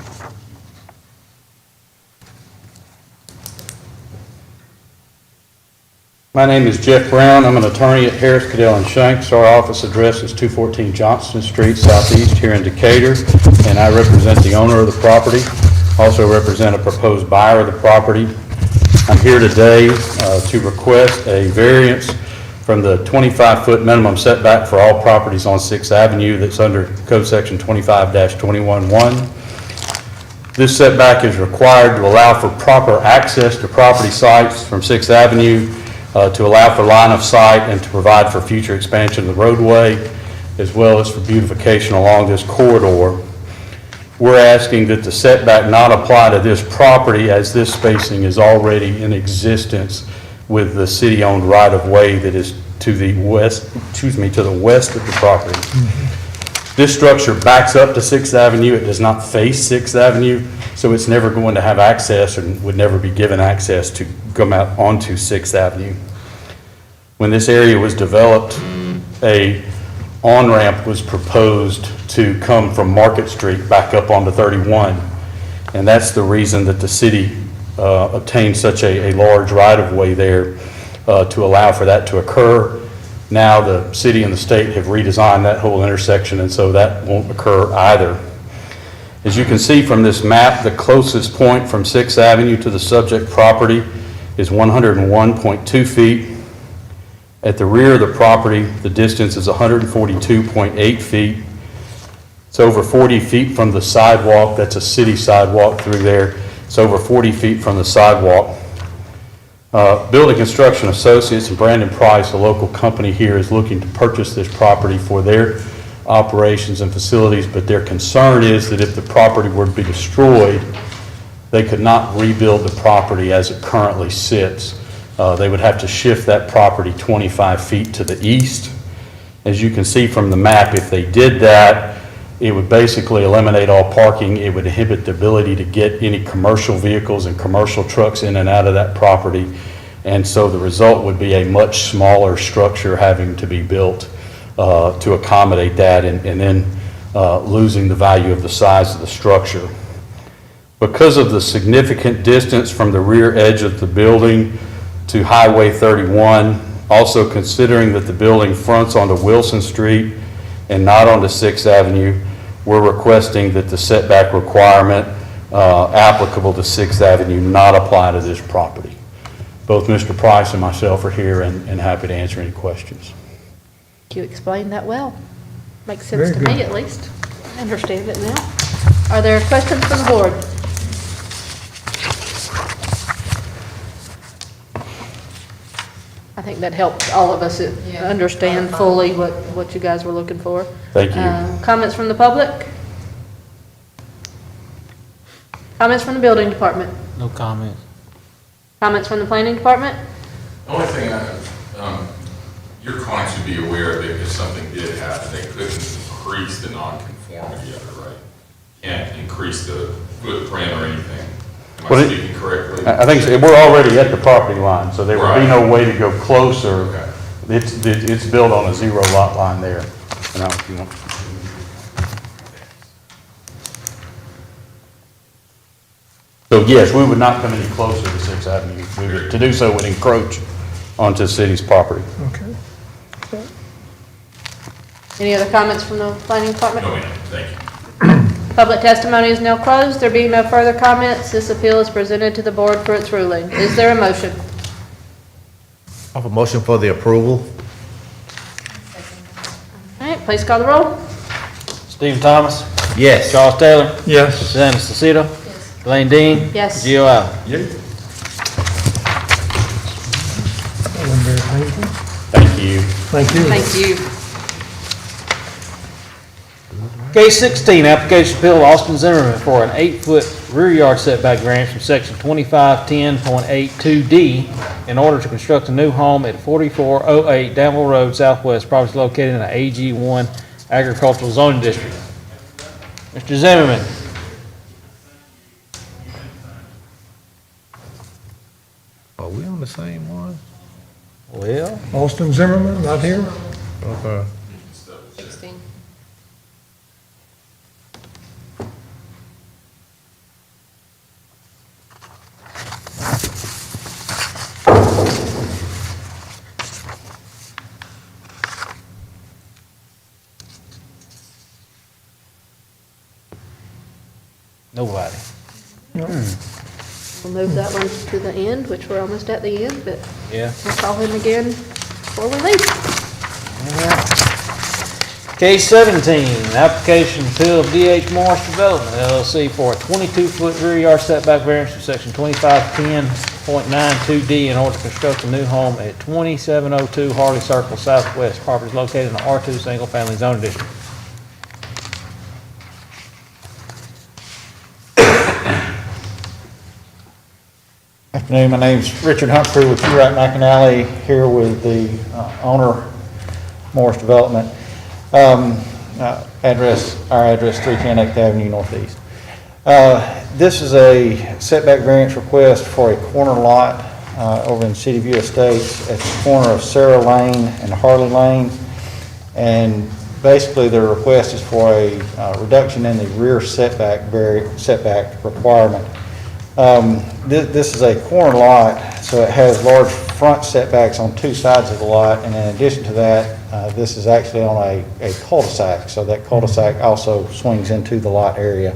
S9: My name is Jeff Brown. I'm an attorney at Harris, Cadell & Shanks. Our office address is 214 Johnston Street Southeast here in Decatur, and I represent the owner of the property. Also represent a proposed buyer of the property. I'm here today to request a variance from the 25-foot minimum setback for all properties on 6th Avenue that's under Code Section 25-21-1. This setback is required to allow for proper access to property sites from 6th Avenue, to allow for line of sight and to provide for future expansion of the roadway, as well as for beautification along this corridor. We're asking that the setback not apply to this property, as this spacing is already in existence with the city-owned right-of-way that is to the west, to the west of the property. This structure backs up to 6th Avenue. It does not face 6th Avenue, so it's never going to have access and would never be given access to come out onto 6th Avenue. When this area was developed, a on-ramp was proposed to come from Market Street back up onto 31. And that's the reason that the city obtained such a large right-of-way there to allow for that to occur. Now the city and the state have redesigned that whole intersection, and so that won't occur either. As you can see from this map, the closest point from 6th Avenue to the subject property is 101.2 feet. At the rear of the property, the distance is 142.8 feet. It's over 40 feet from the sidewalk. That's a city sidewalk through there. It's over 40 feet from the sidewalk. Building Construction Associates and Brandon Price, a local company here, is looking to purchase this property for their operations and facilities, but their concern is that if the property were to be destroyed, they could not rebuild the property as it currently sits. They would have to shift that property 25 feet to the east. As you can see from the map, if they did that, it would basically eliminate all parking. It would inhibit the ability to get any commercial vehicles and commercial trucks in and out of that property. And so the result would be a much smaller structure having to be built to accommodate that, and then losing the value of the size of the structure. Because of the significant distance from the rear edge of the building to Highway 31, also considering that the building fronts onto Wilson Street and not onto 6th Avenue, we're requesting that the setback requirement applicable to 6th Avenue not apply to this property. Both Mr. Price and myself are here and happy to answer any questions.
S2: You explained that well. Makes
S4: Very
S2: sense to me,
S4: good.
S2: at least. I understand it now. Are there questions from the board? I think that helped all of us understand fully what you guys were looking for.
S9: Thank you.
S2: Comments from the public? Comments from the building department?
S5: No comments.
S2: Comments from the planning department?
S20: The only thing, your clients should be aware that if something did happen, they couldn't increase the nonconformity of it, right? Can't increase the footprint or anything. Am I speaking correctly?
S9: I think so. We're already at the property line, so there would be
S20: Right.
S9: no way to go closer.
S20: Okay.
S9: It's built on a zero lot line there. You know, if you want. So yes, we would not come any closer to 6th Avenue. To do so would encroach onto the city's property.
S4: Okay.
S2: Any other comments from the planning department?
S20: No, ma'am. Thank you.
S2: Public testimony is now closed. There being no further comments, this appeal is presented to the board for its ruling. Is there a motion?
S7: I have a motion for the approval.
S2: All right, please call the roll.
S5: Stephen Thomas.
S7: Yes.
S5: Charles Taylor.
S4: Yes.
S5: Susanna Lucido. Elaine Dean.
S2: Yes.
S5: Gio Allen.
S4: That wasn't very painful.
S9: Thank you.
S4: Thank you.
S2: Thank you.
S5: Case 16, application appeal of Austin Zimmerman for an 8-foot rear yard setback variance from section 2510.82D in order to construct a new home at 4408 Danville Road Southwest, property located in the AG1 agricultural zoning district. Mr. Zimmerman.
S12: Are we on the same one?
S5: Well,
S4: Austin Zimmerman, not here?
S12: Okay.
S3: 16.
S5: nobody.
S4: No.
S2: We'll move that one to the end, which we're almost at the end, but
S5: Yeah.
S2: we'll call him again before we leave.
S5: Case 17, application appeal of DH Morris Development LLC for a 22-foot rear yard setback variance from section 2510.92D in order to construct a new home at 2702 Harley Circle Southwest. Property is located in the R2 Single Family Zoning District.
S10: Afternoon, my name's Richard Humphrey with Wright McAnally, here with the owner, Morris Development. Our address 310 8th Avenue Northeast. This is a setback variance request for a corner lot over in City View Estates at the corner of Sarah Lane and Harley Lane. And basically the request is for a reduction in the rear setback requirement. This is a corner lot, so it has large front setbacks on two sides of the lot, and in addition to that, this is actually on a cul-de-sac, so that cul-de-sac also swings into the lot area.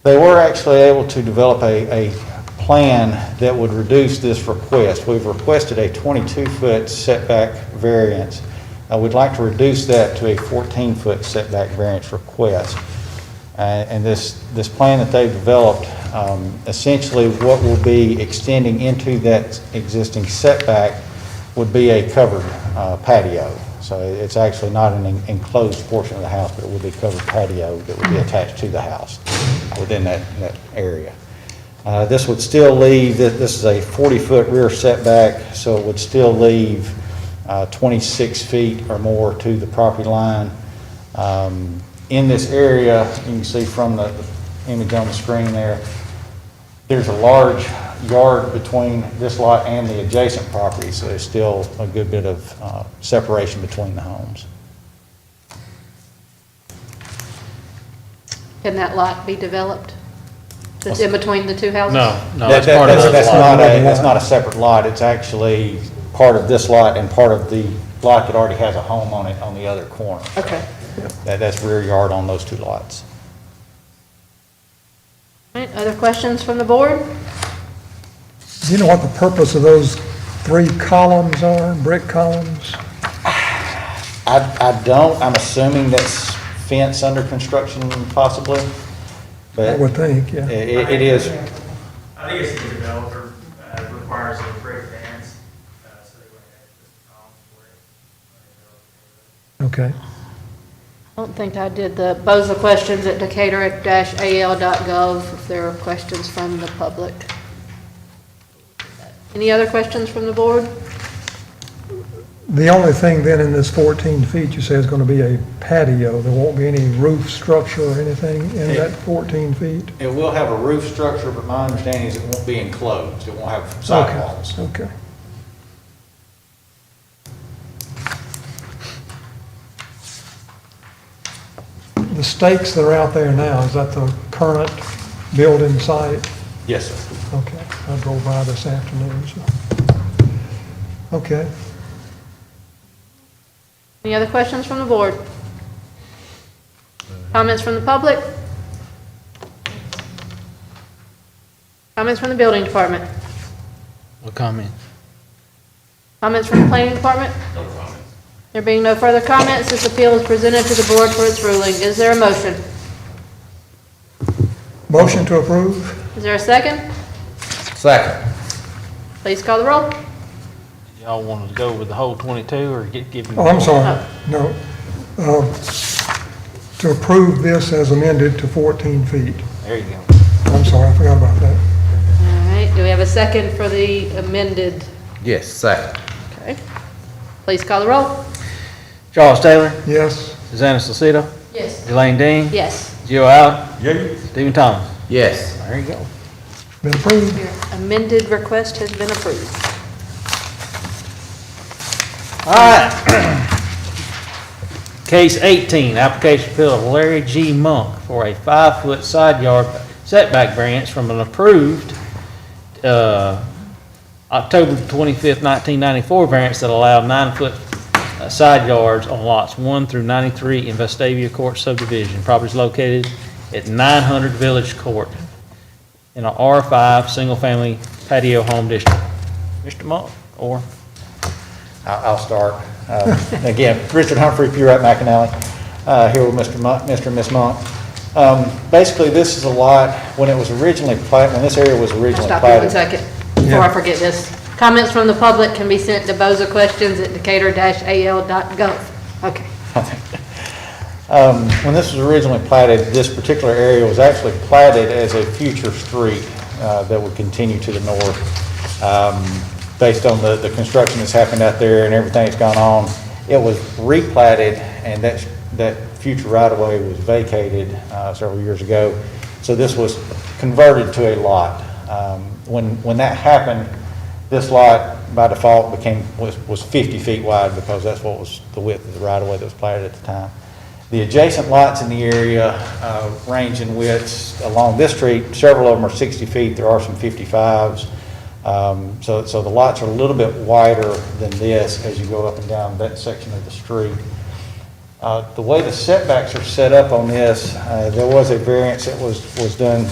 S10: They were actually able to develop a plan that would reduce this request. We've requested a 22-foot setback variance. We'd like to reduce that to a 14-foot setback variance request. And this plan that they've developed, essentially what will be extending into that existing setback would be a covered patio. So it's actually not an enclosed portion of the house, but it would be covered patio that would be attached to the house within that area. This would still leave, this is a 40-foot rear setback, so it would still leave 26 feet or more to the property line. In this area, you can see from the image on the screen there, there's a large yard between this lot and the adjacent property, so there's still a good bit of separation between the homes.
S2: Can that lot be developed? That's in between the two houses?
S5: No, that's part of the lot.
S10: That's not a separate lot. It's actually part of this lot and part of the lot that already has a home on it on the other corner.
S2: Okay.
S10: That's rear yard on those two lots.
S2: All right, other questions from the board?
S4: Do you know what the purpose of those 3 columns are, brick columns?
S10: I don't. I'm assuming that's fence under construction possibly. But
S4: I would think, yeah.
S10: It is.
S5: I think it's the developer requires a brick fence, so they wouldn't have to
S4: Okay.
S2: I don't think I did the BOZA questions at decatur-al.gov, if there are questions from the public. Any other questions from the board?
S4: The only thing then in this 14 feet, you say is going to be a patio. There won't be any roof structure or anything in that 14 feet?
S10: It will have a roof structure, but my understanding is it won't be enclosed. It won't have sidewalls.
S4: Okay. The stakes that are out there now, is that the current building site?
S10: Yes, sir.
S4: Okay, I drove by this afternoon, so. Okay.
S2: Any other questions from the board? Comments from the public? Comments from the building department?
S5: No comment.
S2: Comments from the planning department?
S6: No comment.
S2: There being no further comments, this appeal is presented to the board for its ruling. Is there a motion?
S4: Motion to approve?
S2: Is there a second?
S7: Second.
S2: Please call the roll.
S5: Y'all want to go with the whole 22 or give me?
S4: Oh, I'm sorry, no. To approve this as amended to 14 feet.
S5: There you go.
S4: I'm sorry, I forgot about that.
S2: All right, do we have a second for the amended?
S7: Yes, second.
S2: Okay. Please call the roll.
S5: Charles Taylor?
S4: Yes.
S5: Susanna Salcido?
S2: Yes.
S5: Elaine Dean?
S2: Yes.
S5: Joe Allen?
S12: Yes.
S5: Stephen Thomas?
S7: Yes.
S5: There you go.
S4: Been approved?
S2: Your amended request has been approved.
S5: All right. Case 18, application appeal of Larry G. Monk for a 5-foot side yard setback variance from an approved October 25th, 1994 variance that allowed 9-foot side yards on lots 1 through 93 in Vestavia Court subdivision. Property is located at 900 Village Court in a R5 single-family patio home district. Mr. Monk, or?
S10: I'll start. Again, Richard Humphrey, Purite McAnally, here with Mr. and Miss Monk. Basically, this is a lot, when it was originally platted, when this area was originally
S2: Stop you one
S10: platted.
S2: second before I forget this. Comments from the public can be sent to bozaquestions@decatur-al.gov. Okay.
S10: When this was originally platted, this particular area was actually platted as a future street that would continue to the north. Based on the construction that's happened out there and everything that's gone on, it was replatted, and that future right-of-way was vacated several years ago. So this was converted to a lot. When that happened, this lot by default was 50 feet wide because that's what was the width of the right-of-way that was platted at the time. The adjacent lots in the area range in widths along this street. Several of them are 60 feet. There are some 55s. So the lots are a little bit wider than this as you go up and down that section of the street. The way the setbacks are set up on this, there was a variance that was done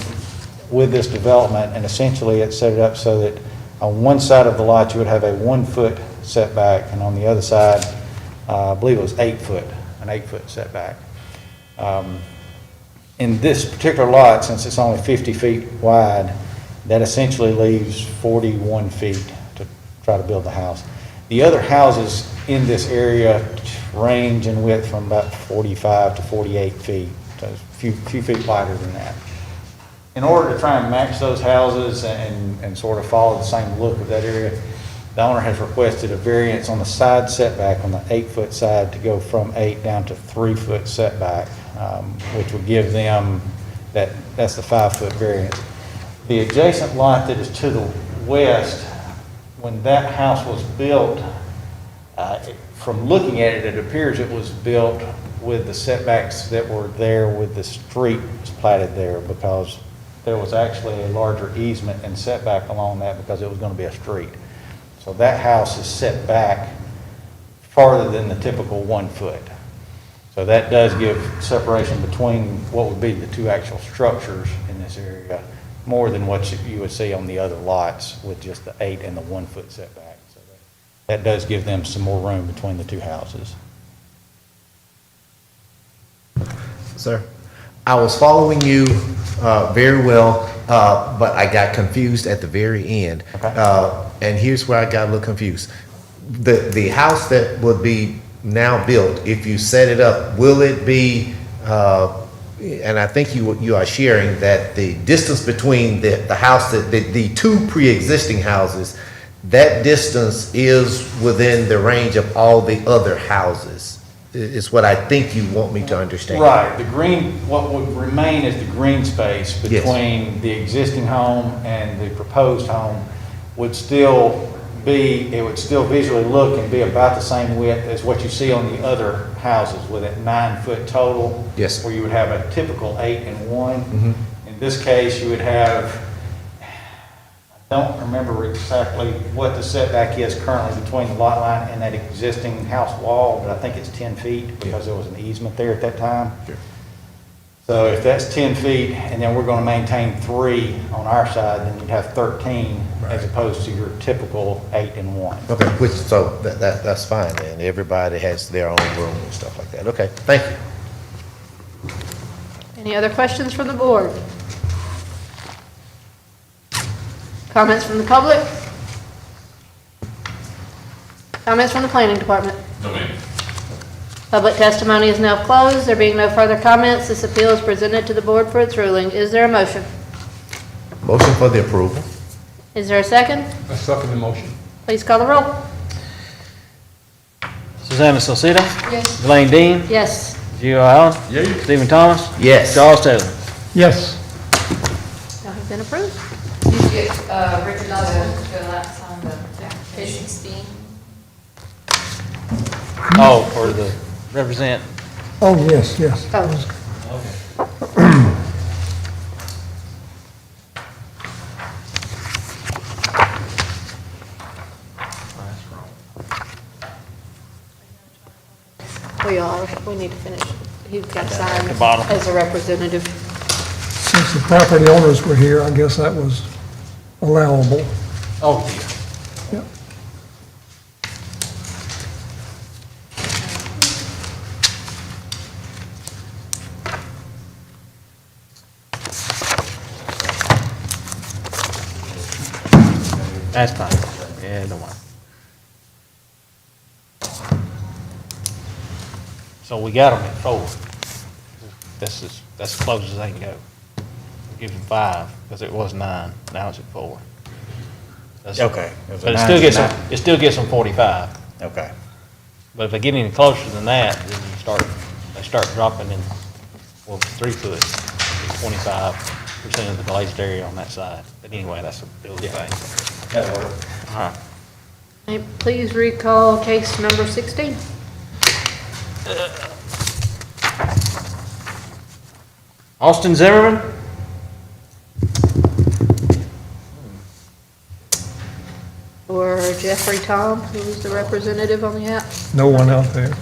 S10: with this development, and essentially it set it up so that on one side of the lot you would have a 1-foot setback, and on the other side I believe it was 8 foot, an 8-foot setback. In this particular lot, since it's only 50 feet wide, that essentially leaves 41 feet to try to build the house. The other houses in this area range in width from about 45 to 48 feet, so a few feet wider than that. In order to try and match those houses and sort of follow the same look of that area, the owner has requested a variance on the side setback on the 8-foot side to go from 8 down to 3-foot setback, which would give them, that's the 5-foot variance. The adjacent lot that is to the west, when that house was built, from looking at it, it appears it was built with the setbacks that were there with the street platted there, because there was actually a larger easement and setback along that because it was going to be a street. So that house is set back farther than the typical 1 foot. So that does give separation between what would be the two actual structures in this area, more than what you would see on the other lots with just the 8 and the 1 foot setback. So that does give them some more room between the two houses.
S7: Sir, I was following you very well, but I got confused at the very end. And here's where I got a little confused. The house that would be now built, if you set it up, will it be, and I think you are sharing that the distance between the house, the two pre-existing houses, that distance is within the range of all the other houses, is what I think you want me to understand.
S10: Right. The green, what would remain is the green space between the existing home and the proposed home would still be, it would still visually look and be about the same width as what you see on the other houses with that 9 foot total.
S7: Yes.
S10: Where you would have a typical 8 and 1.
S7: Mm-hmm.
S10: In this case, you would have, I don't remember exactly what the setback is currently between the lot line and that existing house wall, but I think it's 10 feet because there was an easement there at that time.
S7: Sure.
S10: So if that's 10 feet and then we're going to maintain 3 on our side, then you'd have 13 as opposed to your typical 8 and 1.
S7: Okay, which, so that's fine then. Everybody has their own room and stuff like that. Okay, thank you.
S2: Any other questions from the board? Comments from the public? Comments from the planning department?
S20: No, ma'am.
S2: Public testimony is now closed. There being no further comments, this appeal is presented to the board for its ruling. Is there a motion?
S7: Motion for the approval.
S2: Is there a second?
S12: I second the motion.
S2: Please call the roll.
S5: Susanna Salcido?
S3: Yes.
S5: Elaine Dean?
S2: Yes.
S5: Gio Allen?
S12: Yay.
S5: Stephen Thomas?
S7: Yes.
S5: Charles Taylor?
S4: Yes.
S2: Y'all have been approved.
S8: Did you get, Richard, to fill out some of the applications?
S5: Oh, for the represent.
S4: Oh, yes, yes.
S2: We need to finish. He's got to sign
S5: The bottom.
S2: as a representative.
S4: Since the property owners were here, I guess that was allowable.
S5: Oh,
S4: Yep.
S5: that's fine. Yeah, don't worry. So we got them at 4. That's as close as they can go. We'll give them 5 because it was 9. Now it's at 4. That's-
S10: Okay.
S5: But it still gets them 45.
S10: Okay.
S5: But if they get any closer than that, then they start dropping in, 3 foot, 25% of the glazed area on that side. But anyway, that's a building thing.
S10: That'll work.
S5: All right.
S2: May I please recall case number 16?
S5: Austin Zimmerman?
S2: Or Jeffrey Tom, who was the representative on the app?
S4: No one out there.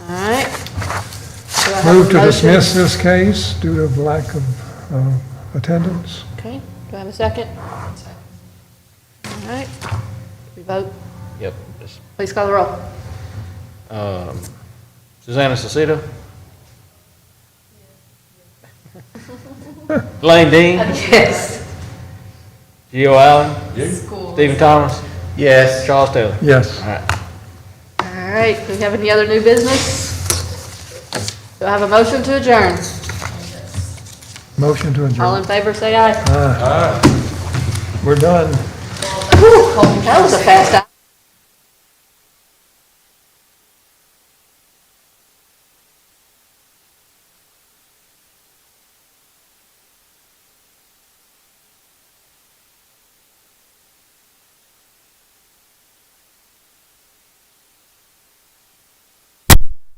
S2: All right. Do I have a
S4: Move to
S2: motion?
S4: dismiss this case due to lack of attendance.
S2: Okay, do I have a second? All right, we vote.
S5: Yep.
S2: Please call the roll.
S5: Susanna Cicito? Lane Dean?
S2: Yes.
S5: Gio Allen?
S3: School.
S5: Stephen Thomas?
S7: Yes.
S5: Charles Taylor?
S4: Yes.
S5: All right.
S2: All right, do we have any other new business? Do I have a motion to adjourn?
S4: Motion to adjourn.
S2: All in favor, say aye.
S4: We're done.
S2: That was a fast hour.